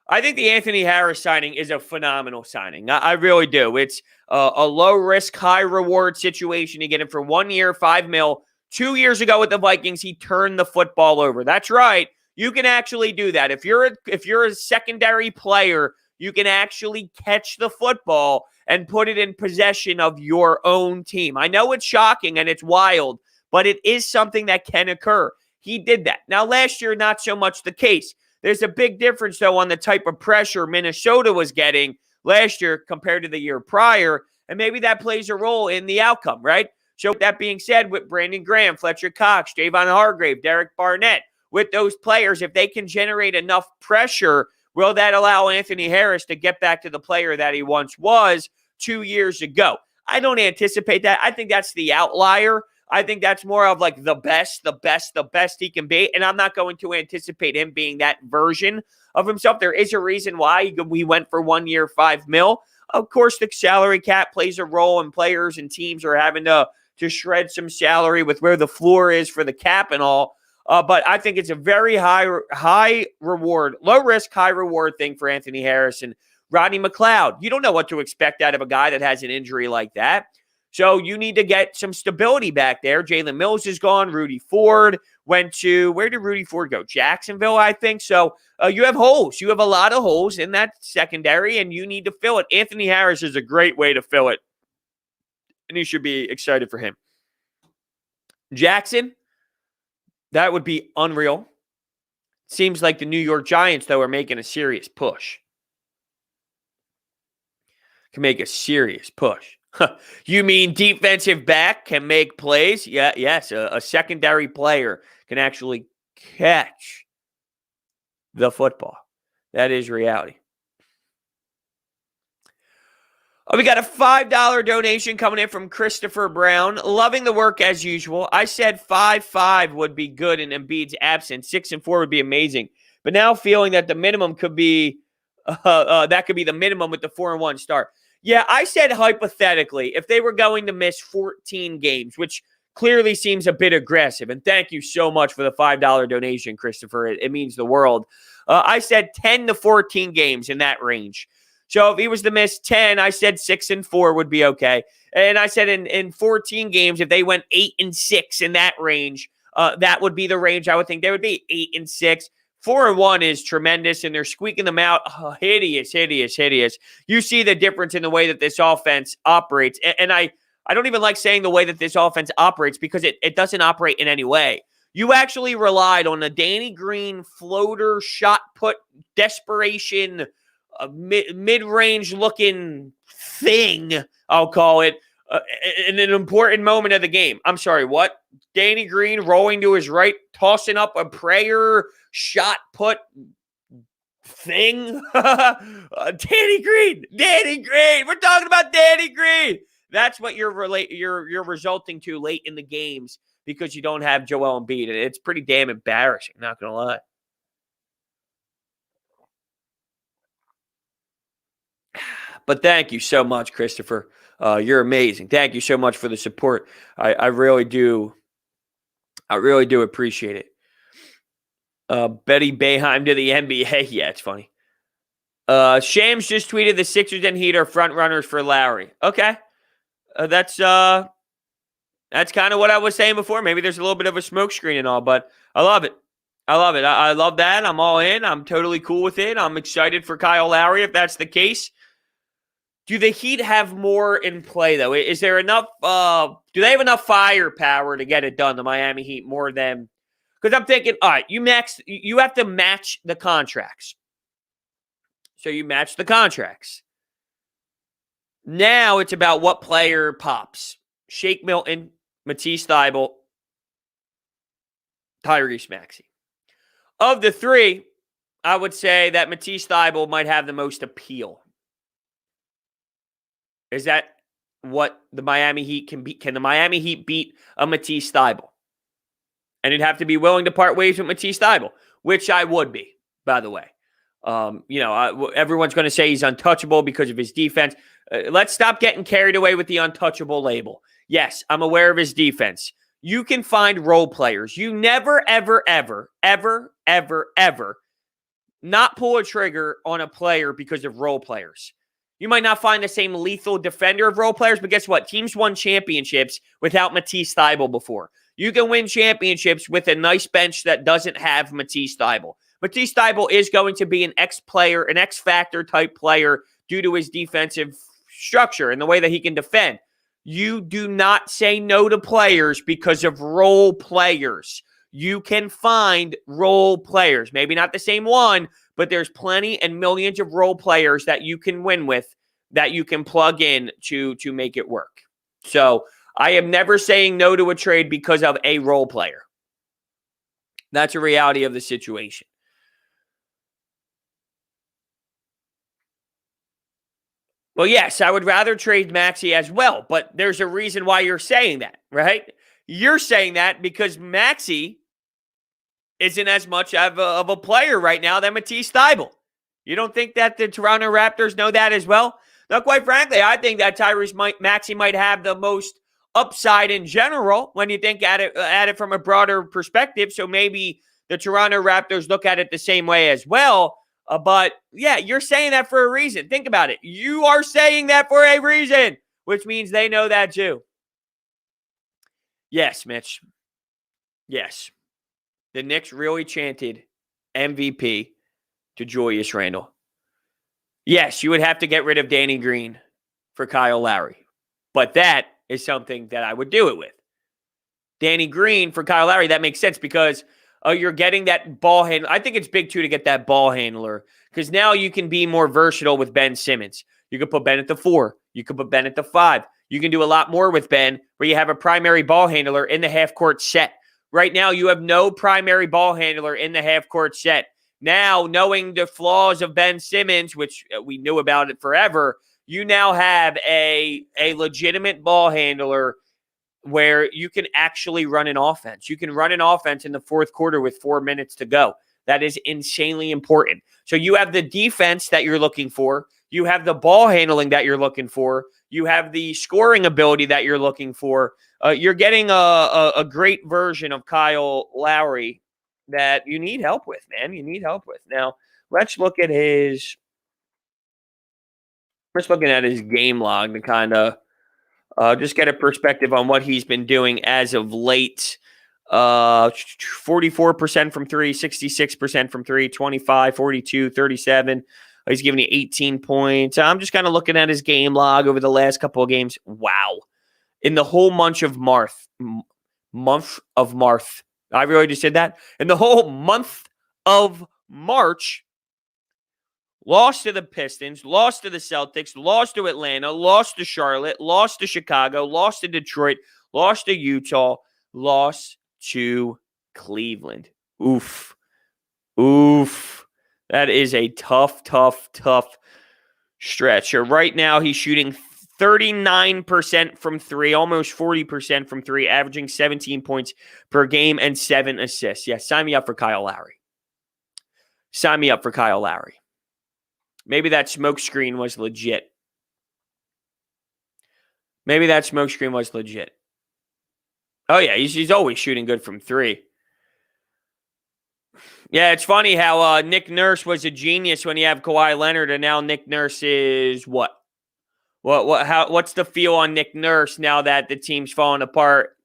I think the Anthony Harris signing is a phenomenal signing. I really do. It's a low-risk, high-reward situation. You get him for 1 year, $5 million. 2 years ago with the Vikings, he turned the football over. That's right. You can actually do that. If you're a secondary player, you can actually catch the football and put it in possession of your own team. I know it's shocking and it's wild, but it is something that can occur. He did that. Now, last year, not so much the case. There's a big difference, though, on the type of pressure Minnesota was getting last year compared to the year prior, and maybe that plays a role in the outcome, right? So that being said, with Brandon Graham, Fletcher Cox, Javon Hargrave, Derek Barnett, with those players, if they can generate enough pressure, will that allow Anthony Harris to get back to the player that he once was 2 years ago? I don't anticipate that. I think that's the outlier. I think that's more of like the best he can be. And I'm not going to anticipate him being that version of himself. There is a reason why we went for 1 year, $5 million. Of course, the salary cap plays a role, and players and teams are having to shred some salary with where the floor is for the cap and all. But I think it's a very high reward, low risk, high reward thing for Anthony Harris and Rodney McLeod. You don't know what to expect out of a guy that has an injury like that. So you need to get some stability back there. Jalen Mills is gone. Rudy Ford went to, where did Rudy Ford go? Jacksonville, I think. So you have holes. You have a lot of holes in that secondary, and you need to fill it. Anthony Harris is a great way to fill it, and you should be excited for him. Jackson, that would be unreal. Seems like the New York Giants, though, are making a serious push. Can make a serious push. You mean defensive back can make plays? Yeah, yes. A secondary player can actually catch the football. That is reality. Oh, we got a $5 donation coming in from Christopher Brown. Loving the work as usual. I said 5-5 would be good in Embiid's absence. 6-4 would be amazing. But now feeling that the minimum could be that could be the minimum with the 4-1 start. Yeah, I said hypothetically, if they were going to miss 14 games, which clearly seems a bit aggressive, and thank you so much for the $5 donation, Christopher. It means the world. I said 10 to 14 games in that range. So if he was to miss 10, I said 6-4 would be okay. And I said in 14 games, if they went 8-6 in that range, that would be the range I would think they would be. 8-6. 4-1 is tremendous, and they're squeaking them out. Oh, hideous, hideous, hideous. You see the difference in the way that this offense operates. And I don't even like saying the way that this offense operates because it doesn't operate in any way. You actually relied on a Danny Green floater shot put desperation mid-range looking thing, I'll call it, in an important moment of the game. I'm sorry, what? Danny Green rolling to his right, tossing up a prayer shot put thing. Danny Green. We're talking about Danny Green. That's what you're resulting to late in the games because you don't have Joel Embiid, and it's pretty damn embarrassing. Not gonna lie. But thank you so much, Christopher. You're amazing. Thank you so much for the support. I really do. I really do appreciate it. Betty Boeheim to the NBA. Yeah, it's funny. Shams just tweeted the Sixers and Heat are front runners for Lowry. Okay. That's kind of what I was saying before. Maybe there's a little bit of a smoke screen and all, but I love it. I love it. I love that. I'm all in. I'm totally cool with it. I'm excited for Kyle Lowry if that's the case. Do the Heat have more in play, though? Is there enough do they have enough firepower to get it done, the Miami Heat, more than – because I'm thinking, all right, you have to match the contracts. So you match the contracts. Now it's about what player pops. Shake Milton, Matisse Thybulle, Tyrese Maxey. Of the three, I would say that Matisse Thybulle might have the most appeal. Is that what the Miami Heat can beat? Can the Miami Heat beat a Matisse Thybulle? And it'd have to be willing to part ways with Matisse Thybulle, which I would be, by the way. Everyone's going to say he's untouchable because of his defense. Let's stop getting carried away with the untouchable label. Yes, I'm aware of his defense. You can find role players. You never, ever, ever, ever, ever, ever not pull a trigger on a player because of role players. You might not find the same lethal defender of role players, but guess what? Teams won championships without Matisse Thybulle before. You can win championships with a nice bench that doesn't have Matisse Thybulle. Matisse Thybulle is going to be an X-player, an X-factor type player due to his defensive structure and the way that he can defend. You do not say no to players because of role players. You can find role players. Maybe not the same one, but there's plenty and millions of role players that you can win with that you can plug in to make it work. So I am never saying no to a trade because of a role player. That's a reality of the situation. Well, yes, I would rather trade Maxey as well, but there's a reason why you're saying that, right? You're saying that because Maxey isn't as much of a player right now than Matisse Thybulle. You don't think that the Toronto Raptors know that as well? Now, quite frankly, I think that Maxey might have the most upside in general when you think at it from a broader perspective. So maybe the Toronto Raptors look at it the same way as well. But yeah, you're saying that for a reason. Think about it. You are saying that for a reason, which means they know that too. Yes, Mitch. Yes. The Knicks really chanted MVP to Julius Randle. Yes, you would have to get rid of Danny Green for Kyle Lowry. But that is something that I would do it with. Danny Green for Kyle Lowry, that makes sense because you're getting that ball handler. I think it's big, too, to get that ball handler because now you can be more versatile with Ben Simmons. You could put Ben at the 4. You could put Ben at the 5. You can do a lot more with Ben, where you have a primary ball handler in the half-court set. Right now, you have no primary ball handler in the half-court set. Now, knowing the flaws of Ben Simmons, which we knew about it forever, you now have a legitimate ball handler where you can actually run an offense. You can run an offense in the fourth quarter with 4 minutes to go. That is insanely important. So you have the defense that you're looking for. You have the ball handling that you're looking for. You have the scoring ability that you're looking for. You're getting a great version of Kyle Lowry that you need help with, man. You need help with. Now, let's look at his game log to kind of just get a perspective on what he's been doing as of late. 44% from three, 66% from three, 25, 42, 37. He's giving you 18 points. I'm just kind of looking at his game log over the last couple of games. Wow. In the whole month of March, I really just said that. In the whole month of March, lost to the Pistons, lost to the Celtics, lost to Atlanta, lost to Charlotte, lost to Chicago, lost to Detroit, lost to Utah, lost to Cleveland. Oof. That is a tough stretch. Right now, he's shooting 39% from three, almost 40% from three, averaging 17 points per game and 7 assists. Yeah, sign me up for Kyle Lowry. Maybe that smoke screen was legit. Oh, yeah, he's always shooting good from three. Yeah, it's funny how Nick Nurse was a genius when you have Kawhi Leonard, and now Nick Nurse is what? What's the feel on Nick Nurse now that the team's falling apart?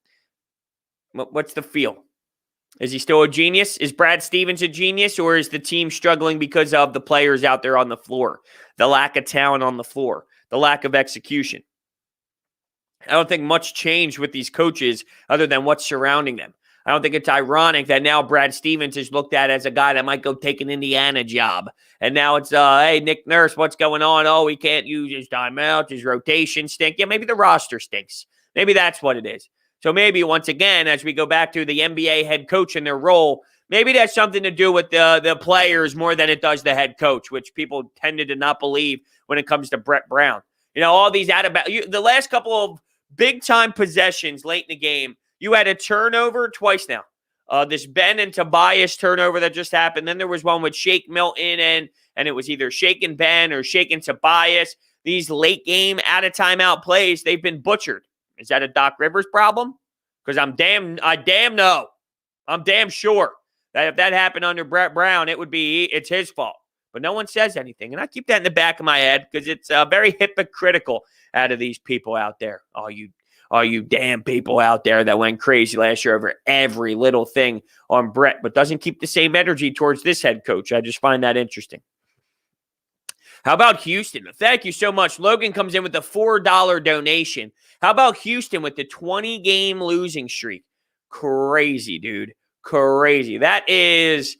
What's the feel? Is he still a genius? Is Brad Stevens a genius, or is the team struggling because of the players out there on the floor? The lack of talent on the floor, the lack of execution. I don't think much changed with these coaches other than what's surrounding them. I don't think it's ironic that now Brad Stevens is looked at as a guy that might go take an Indiana job. And now it's, hey, Nick Nurse, what's going on? Oh, he can't use his timeout. His rotation stink. Yeah, maybe the roster stinks. Maybe that's what it is. So maybe once again, as we go back to the NBA head coach and their role, maybe that's something to do with the players more than it does the head coach, which people tended to not believe when it comes to Brett Brown. You know, all these the last couple of big-time possessions late in the game, you had a turnover twice now. This Ben and Tobias turnover that just happened. Then there was one with Shake Milton, and it was either Shake and Ben or Shake and Tobias. These late game out of timeout plays, they've been butchered. Is that a Doc Rivers problem? Because I'm damn sure that if that happened under Brett Brown, it's his fault. But no one says anything. And I keep that in the back of my head because it's very hypocritical out of these people out there. All you damn people out there that went crazy last year over every little thing on Brett, but doesn't keep the same energy towards this head coach. I just find that interesting. How about Houston? Thank you so much. Logan comes in with a $4 donation. How about Houston with the 20-game losing streak? Crazy, dude. Crazy. That is,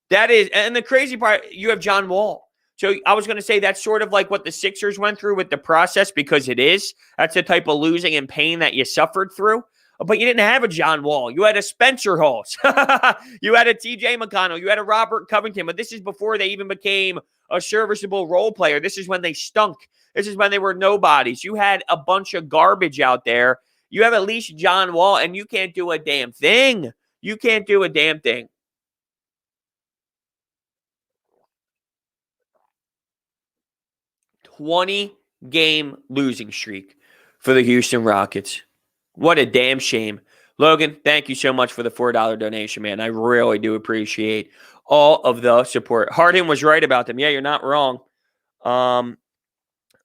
and the crazy part, you have John Wall. So I was going to say that's sort of like what the Sixers went through with the process, because it is. That's the type of losing and pain that you suffered through. But you didn't have a John Wall. You had a Spencer Hawes. You had a TJ McConnell. You had a Robert Covington. But this is before they even became a serviceable role player. This is when they stunk. This is when they were nobodies. You had a bunch of garbage out there. You have at least John Wall, and you can't do a damn thing. 20-game losing streak for the Houston Rockets. What a damn shame. Logan, thank you so much for the $4 donation, man. I really do appreciate all of the support. Harden was right about them. Yeah, you're not wrong.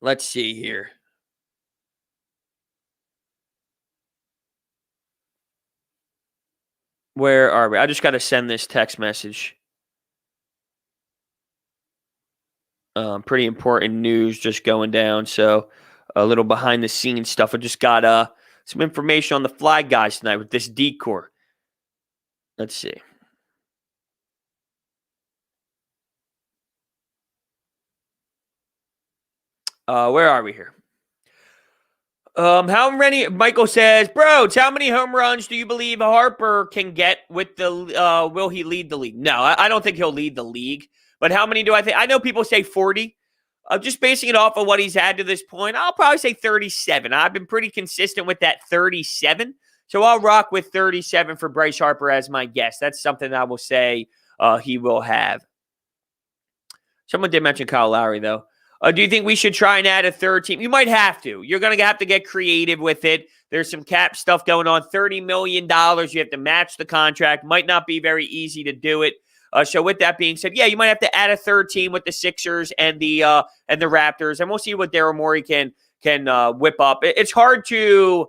Let's see here. Where are we? I just got to send this text message. Pretty important news just going down. So a little behind the scenes stuff. I just got some information on the Fly guys tonight with this decor. Let's see. Where are we here? How many? Michael says, Brodes, how many home runs do you believe Harper can get with the? Will he lead the league? No, I don't think he'll lead the league. But how many do I think? I know people say 40. Just basing it off of what he's had to this point, I'll probably say 37. I've been pretty consistent with that 37. So I'll rock with 37 for Bryce Harper as my guess. That's something I will say he will have. Someone did mention Kyle Lowry, though. Do you think we should try and add a third team? You might have to. You're going to have to get creative with it. There's some cap stuff going on. $30 million. You have to match the contract. Might not be very easy to do it. So with that being said, yeah, you might have to add a third team with the Sixers and the Raptors, and we'll see what Daryl Morey can whip up. It's hard to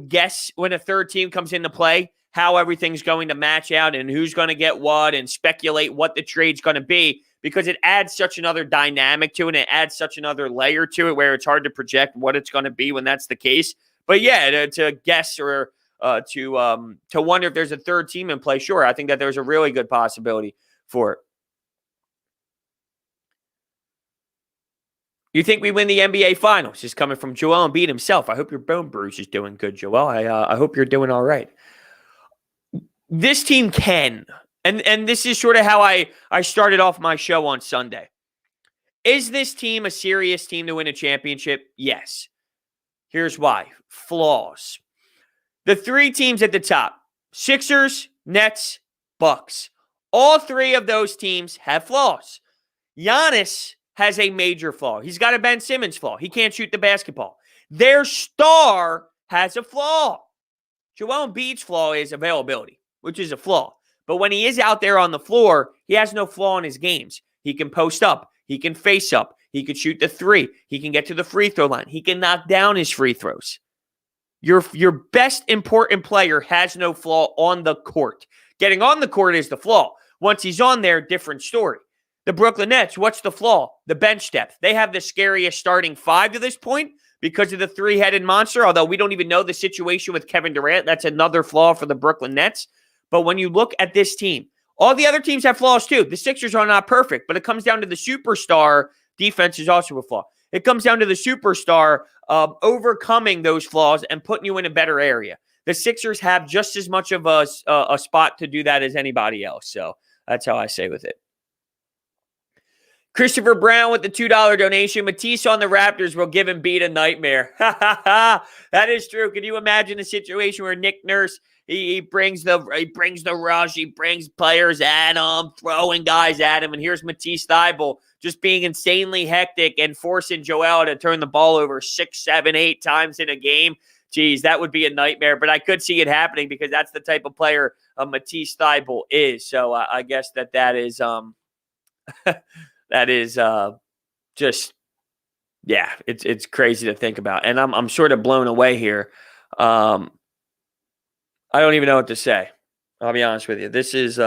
guess when a third team comes into play how everything's going to match out and who's going to get what and speculate what the trade's going to be, because it adds such another dynamic to it. And it adds such another layer to it where it's hard to project what it's going to be when that's the case. But yeah, to guess or to wonder if there's a third team in play, sure, I think that there's a really good possibility for it. You think we win the NBA Finals? Is coming from Joel Embiid himself. I hope your bone bruise is doing good, Joel. I hope you're doing all right. This team can, and this is sort of how I started off my show on Sunday. Is this team a serious team to win a championship? Yes. Here's why. Flaws. The three teams at the top, Sixers, Nets, Bucks. All three of those teams have flaws. Giannis has a major flaw. He's got a Ben Simmons flaw. He can't shoot the basketball. Their star has a flaw. Joel Embiid's flaw is availability, which is a flaw. But when he is out there on the floor, he has no flaw in his games. He can post up. He can face up. He can shoot the three. He can get to the free throw line. He can knock down his free throws. Your best important player has no flaw on the court. Getting on the court is the flaw. Once he's on there, different story. The Brooklyn Nets, what's the flaw? The bench depth. They have the scariest starting five to this point because of the three-headed monster, although we don't even know the situation with Kevin Durant. That's another flaw for the Brooklyn Nets. But when you look at this team, all the other teams have flaws too. The Sixers are not perfect, but it comes down to the superstar. Defense is also a flaw. It comes down to the superstar overcoming those flaws and putting you in a better area. The Sixers have just as much of a spot to do that as anybody else. So that's how I say with it. Christopher Brown with the $2 donation. Matisse on the Raptors will give Embiid a nightmare. That is true. Can you imagine a situation where Nick Nurse, he brings the rush, he brings players at him, throwing guys at him, and here's Matisse Thybulle just being insanely hectic and forcing Joel to turn the ball over 6, 7, 8 times in a game. Geez, that would be a nightmare, but I could see it happening because that's the type of player Matisse Thybulle is. So I guess that is that is just, yeah, it's crazy to think about. And I'm sort of blown away here. I don't even know what to say. I'll be honest with you. This is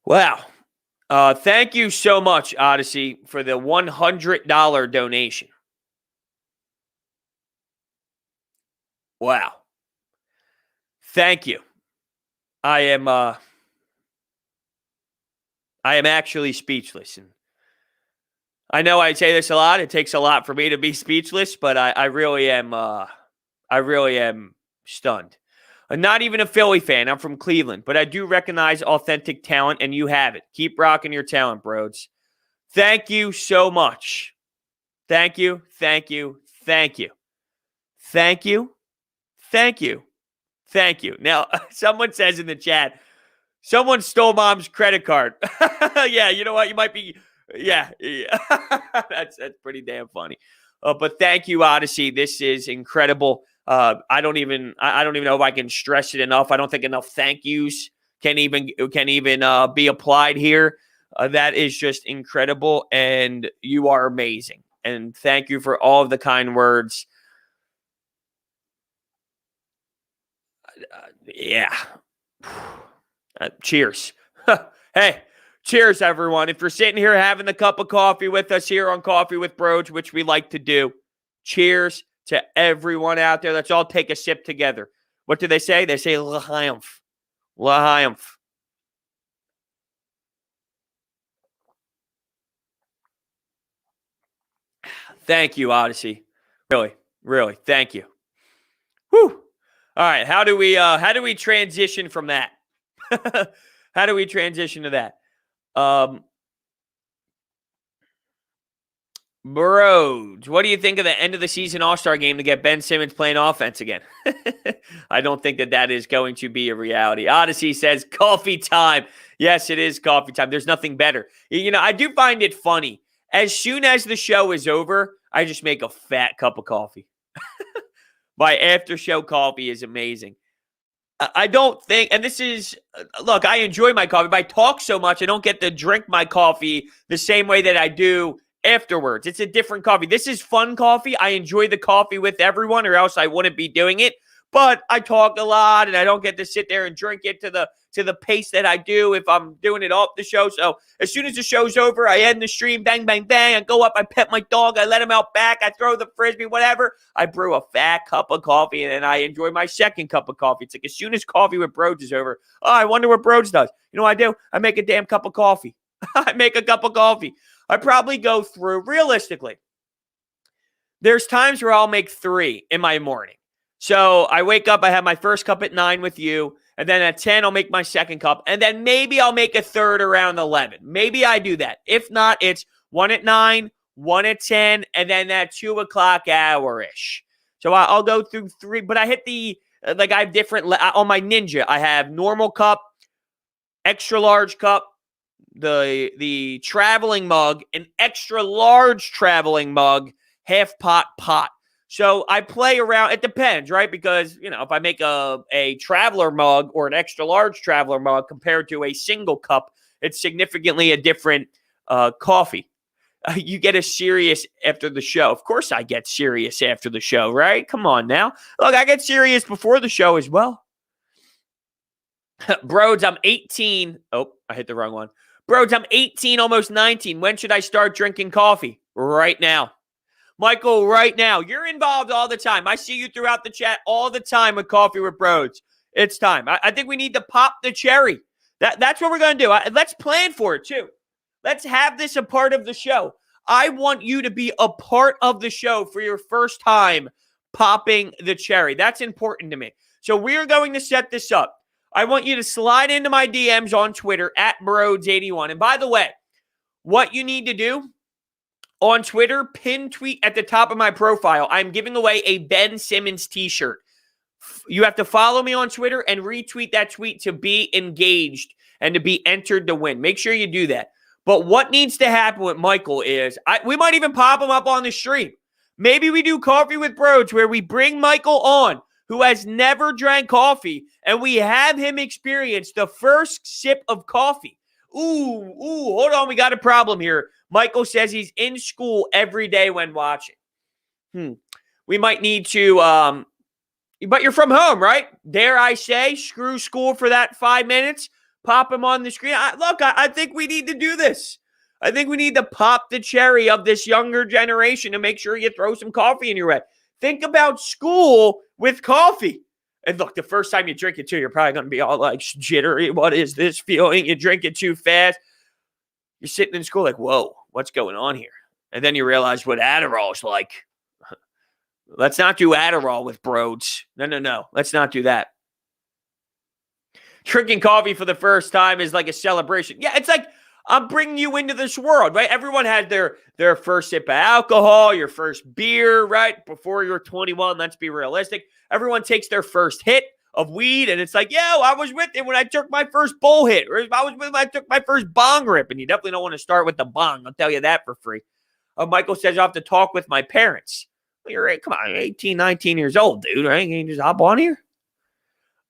wow. Thank you so much, Odyssey, for the $100 donation. Wow. Thank you. I am actually speechless. And I know I say this a lot. It takes a lot for me to be speechless, but I really am stunned. I'm not even a Philly fan. I'm from Cleveland, but I do recognize authentic talent, and you have it. Keep rocking your talent, Brodes. Thank you so much. Thank you, thank you, thank you. Thank you, thank you, thank you. Now, someone says in the chat, someone stole Mom's credit card. Yeah, you know what? You might be, yeah. That's pretty damn funny. But thank you, Odyssey. This is incredible. I don't even know if I can stress it enough. I don't think enough thank yous can even be applied here. That is just incredible, and you are amazing. And thank you for all of the kind words. Yeah. Cheers. Hey, cheers, everyone. If you're sitting here having a cup of coffee with us here on Coffee with Brodes, which we like to do, cheers to everyone out there. Let's all take a sip together. What do they say? They say l'chaim. L'chaim. Thank you, Odyssey. Really, really, thank you. Whew. All right, how do we transition from that? How do we transition to that? Brodes, what do you think of the end of the season All-Star game to get Ben Simmons playing offense again? I don't think that is going to be a reality. Odyssey says coffee time. Yes, it is coffee time. There's nothing better. I do find it funny. As soon as the show is over, I just make a fat cup of coffee. My after show coffee is amazing. I don't think, and this is, look, I enjoy my coffee, but I talk so much, I don't get to drink my coffee the same way that I do afterwards. It's a different coffee. This is fun coffee. I enjoy the coffee with everyone, or else I wouldn't be doing it. But I talk a lot, and I don't get to sit there and drink it to the pace that I do if I'm doing it off the show. So as soon as the show's over, I end the stream, bang, bang, bang. I go up, I pet my dog, I let him out back, I throw the frisbee, whatever. I brew a fat cup of coffee, and then I enjoy my second cup of coffee. It's like as soon as coffee with Brodes is over, I wonder what Brodes does. You know what I do? I make a damn cup of coffee. I make a cup of coffee. I probably go through, realistically, there's times where I'll make 3 in my morning. So I wake up, I have my first cup at 9 with you, and then at 10, I'll make my second cup, and then maybe I'll make a third around 11. Maybe I do that. If not, it's 1 at 9, 1 at 10, and then that 2 o'clock hour-ish. So I'll go through 3, but I hit I have different, on my Ninja, I have normal cup, extra large cup, the traveling mug, an extra large traveling mug, half pot. So I play around. It depends, right? Because, if I make a traveler mug or an extra large traveler mug compared to a single cup, it's significantly a different coffee. You get a serious after the show. Of course I get serious after the show, right? Come on now. Look, I get serious before the show as well. Brodes, I'm 18. Oh, I hit the wrong one. Brodes, I'm 18, almost 19. When should I start drinking coffee? Right now. Michael, right now. You're involved all the time. I see you throughout the chat all the time with Coffee with Brodes. It's time. I think we need to pop the cherry. That's what we're going to do. Let's plan for it, too. Let's have this a part of the show. I want you to be a part of the show for your first time popping the cherry. That's important to me. So we're going to set this up. I want you to slide into my DMs on Twitter at Brodes81. And by the way, what you need to do on Twitter, pin tweet at the top of my profile. I'm giving away a Ben Simmons t-shirt. You have to follow me on Twitter and retweet that tweet to be engaged and to be entered to win. Make sure you do that. But what needs to happen with Michael is, we might even pop him up on the stream. Maybe we do Coffee with Brodes where we bring Michael on, who has never drank coffee, and we have him experience the first sip of coffee. Ooh, hold on. We got a problem here. Michael says he's in school every day when watching. We might need to, but you're from home, right? Dare I say, screw school for that 5 minutes. Pop him on the screen. I think we need to do this. I think we need to pop the cherry of this younger generation to make sure you throw some coffee in your way. Think about school with coffee. And look, the first time you drink it too, you're probably going to be all like jittery. What is this feeling? You drink it too fast. You're sitting in school like, whoa, what's going on here? And then you realize what Adderall is like. Let's not do Adderall with Brodes. No. Let's not do that. Drinking coffee for the first time is like a celebration. Yeah, it's like I'm bringing you into this world, right? Everyone had their first sip of alcohol, your first beer, right? Before you're 21, let's be realistic. Everyone takes their first hit of weed, and it's like, I was with it when I took my first bowl hit, or I was with it when I took my first bong rip, and you definitely don't want to start with the bong. I'll tell you that for free. Michael says I have to talk with my parents. Well, come on, you're 18, 19 years old, dude, right? Can you just hop on here?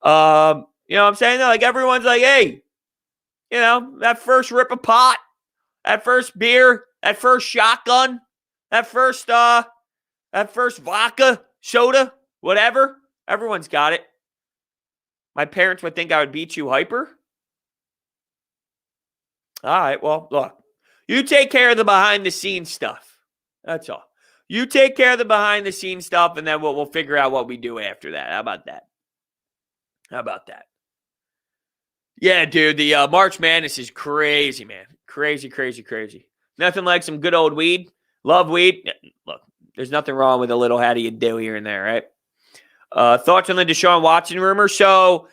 You know what I'm saying? Like, everyone's like, hey, that first rip of pot, that first beer, that first shotgun, that first vodka, soda, whatever. Everyone's got it. My parents would think I would beat you hyper. All right, well, look. You take care of the behind-the-scenes stuff. That's all. You take care of the behind-the-scenes stuff, and then we'll figure out what we do after that. How about that? Yeah, dude, the March Madness is crazy, man. Crazy. Nothing like some good old weed. Love weed. Look, There's nothing wrong with a little how do you do here and there, right? Thoughts on the Deshaun Watson rumor? So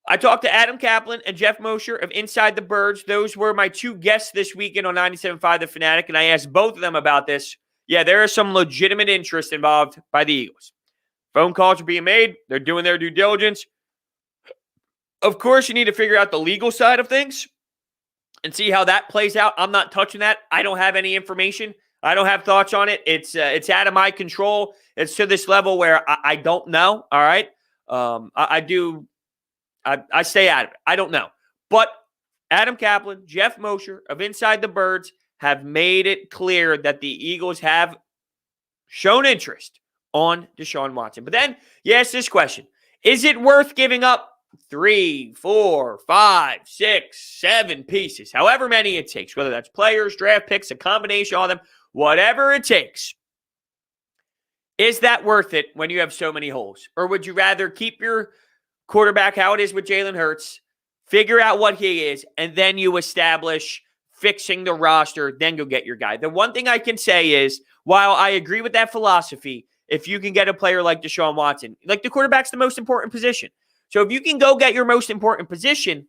I talked to Adam Kaplan and Jeff Mosher of Inside the Birds. Those were my two guests this weekend on 97.5 The Fanatic, and I asked both of them about this. Yeah, there is some legitimate interest involved by the Eagles. Phone calls are being made. They're doing their due diligence. Of course, you need to figure out the legal side of things and see how that plays out. I'm not touching that. I don't have any information. I don't have thoughts on it. It's out of my control. It's to this level where I don't know, all right? I stay out of it. I don't know. But Adam Kaplan, Jeff Mosher of Inside the Birds have made it clear that the Eagles have shown interest on Deshaun Watson. But then you ask this question. Is it worth giving up 3, 4, 5, 6, 7 pieces, however many it takes, whether that's players, draft picks, a combination of them, whatever it takes? Is that worth it when you have so many holes? Or would you rather keep your quarterback how it is with Jalen Hurts, figure out what he is, and then you establish fixing the roster, then go get your guy? The one thing I can say is, while I agree with that philosophy, if you can get a player like Deshaun Watson, like the quarterback's the most important position. So if you can go get your most important position,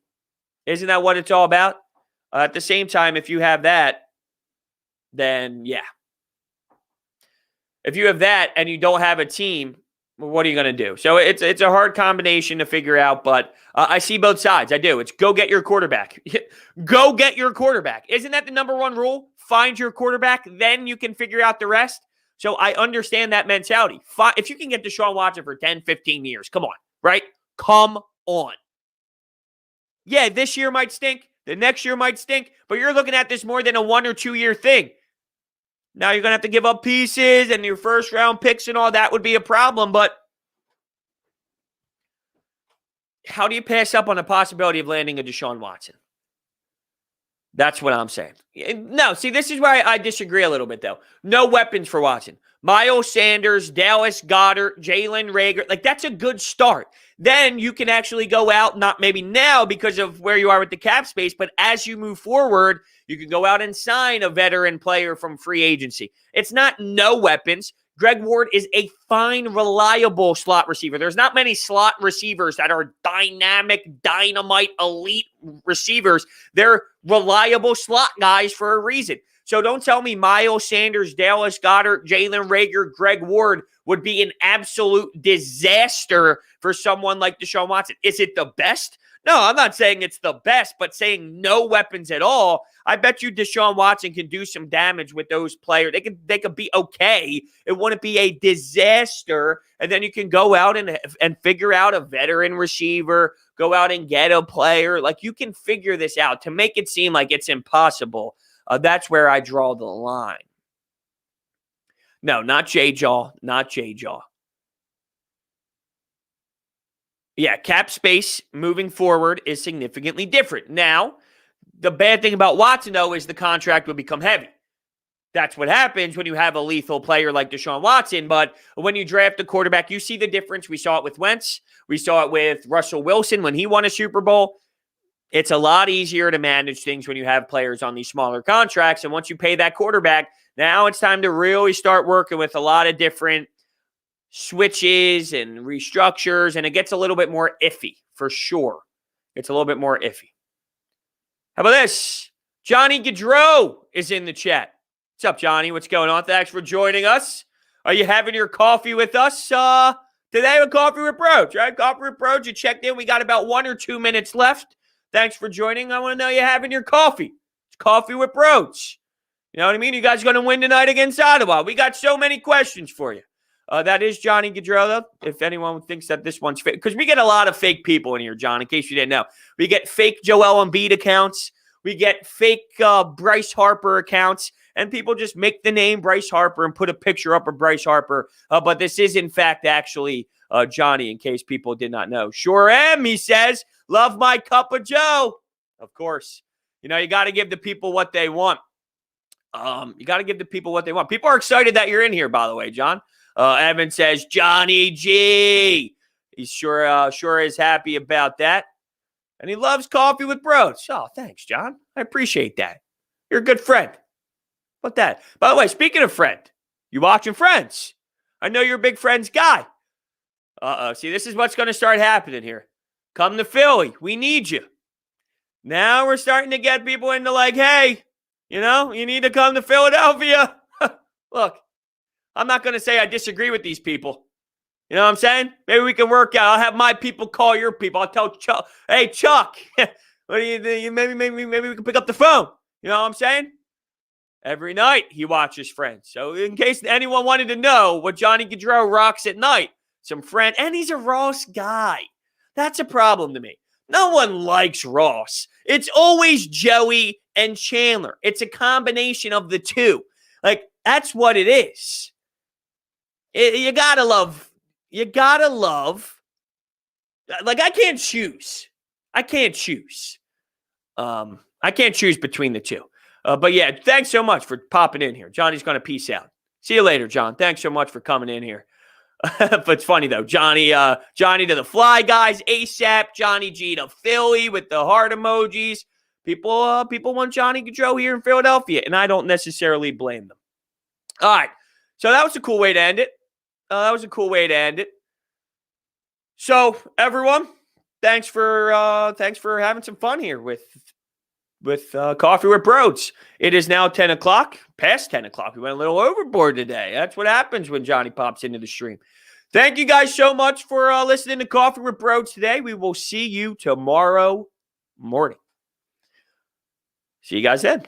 isn't that what it's all about? At the same time, if you have that, then yeah. If you have that and you don't have a team, well, what are you going to do? So it's a hard combination to figure out, but I see both sides. I do. It's go get your quarterback. Go get your quarterback. Isn't that the number one rule? Find your quarterback, then you can figure out the rest. So I understand that mentality. If you can get Deshaun Watson for 10, 15 years, come on, right? Come on. Yeah, this year might stink. The next year might stink. But you're looking at this more than a 1 or 2 year thing. Now you're going to have to give up pieces and your first round picks and all that would be a problem. But how do you pass up on the possibility of landing a Deshaun Watson? That's what I'm saying. No, see, this is where I disagree a little bit, though. No weapons for Watson. Miles Sanders, Dallas Goedert, Jalen Reagor. Like, that's a good start. Then you can actually go out, not maybe now because of where you are with the cap space, but as you move forward, you can go out and sign a veteran player from free agency. It's not no weapons. Greg Ward is a fine, reliable slot receiver. There's not many slot receivers that are dynamic, dynamite, elite receivers. They're reliable slot guys for a reason. So don't tell me Miles Sanders, Dallas Goedert, Jalen Reagor, Greg Ward would be an absolute disaster for someone like Deshaun Watson. Is it the best? No, I'm not saying it's the best, but saying no weapons at all, I bet you Deshaun Watson can do some damage with those players. They could be okay. It wouldn't be a disaster. And then you can go out and figure out a veteran receiver, go out and get a player. Like, you can figure this out. To make it seem like it's impossible, that's where I draw the line. No, not J-Jaw. Not J-Jaw. Yeah, cap space moving forward is significantly different. Now, the bad thing about Watson, though, is the contract will become heavy. That's what happens when you have a lethal player like Deshaun Watson. But when you draft a quarterback, you see the difference. We saw it with Wentz. We saw it with Russell Wilson when he won a Super Bowl. It's a lot easier to manage things when you have players on these smaller contracts. And once you pay that quarterback, now it's time to really start working with a lot of different switches and restructures, and it gets a little bit more iffy, for sure. It's a little bit more iffy. How about this? Johnny Gaudreau is in the chat. What's up, Johnny? What's going on? Thanks for joining us. Are you having your coffee with us today with Coffee with Brodes, right? Coffee with Brodes, you checked in. We got about 1 or 2 minutes left. Thanks for joining. I want to know you're having your coffee. It's Coffee with Brodes. You know what I mean? You guys going to win tonight against Ottawa. We got so many questions for you. That is Johnny Gaudreau, though, if anyone thinks that this one's fake. Because we get a lot of fake people in here, John, in case you didn't know. We get fake Joel Embiid accounts. We get fake Bryce Harper accounts. And people just make the name Bryce Harper and put a picture up of Bryce Harper. But this is, in fact, actually Johnny, in case people did not know. Sure am, he says. Love my cup of Joe. Of course. You know, you got to give the people what they want. You got to give the people what they want. People are excited that you're in here, by the way, John. Evan says, Johnny G. He's sure is happy about that. And he loves Coffee with Brodes. Oh, thanks, John. I appreciate that. You're a good friend. What that? By the way, speaking of friend, You watching Friends? I know you're a big Friends guy. See, this is what's going to start happening here. Come to Philly. We need you. Now we're starting to get people into like, hey, you need to come to Philadelphia. Look, I'm not going to say I disagree with these people. You know what I'm saying? Maybe we can work out. I'll have my people call your people. I'll tell Chuck, hey, Chuck, what do you think? Maybe we can pick up the phone. You know what I'm saying? Every night he watches Friends. So in case anyone wanted to know what Johnny Gaudreau rocks at night, some Friends, and he's a Ross guy. That's a problem to me. No one likes Ross. It's always Joey and Chandler. It's a combination of the two. Like, that's what it is. You gotta love. Like, I can't choose. I can't choose between the two. But yeah, thanks so much for popping in here. Johnny's going to peace out. See you later, John. Thanks so much for coming in here. But it's funny, though. Johnny to the Fly Guys, ASAP. Johnny G to Philly with the heart emojis. People want Johnny Gaudreau here in Philadelphia, and I don't necessarily blame them. All right. So that was a cool way to end it. So, everyone, thanks for having some fun here with Coffee with Brodes. It is now 10 o'clock, past 10 o'clock. We went a little overboard today. That's what happens when Johnny pops into the stream. Thank you guys so much for listening to Coffee with Brodes today. We will see you tomorrow morning. See you guys then.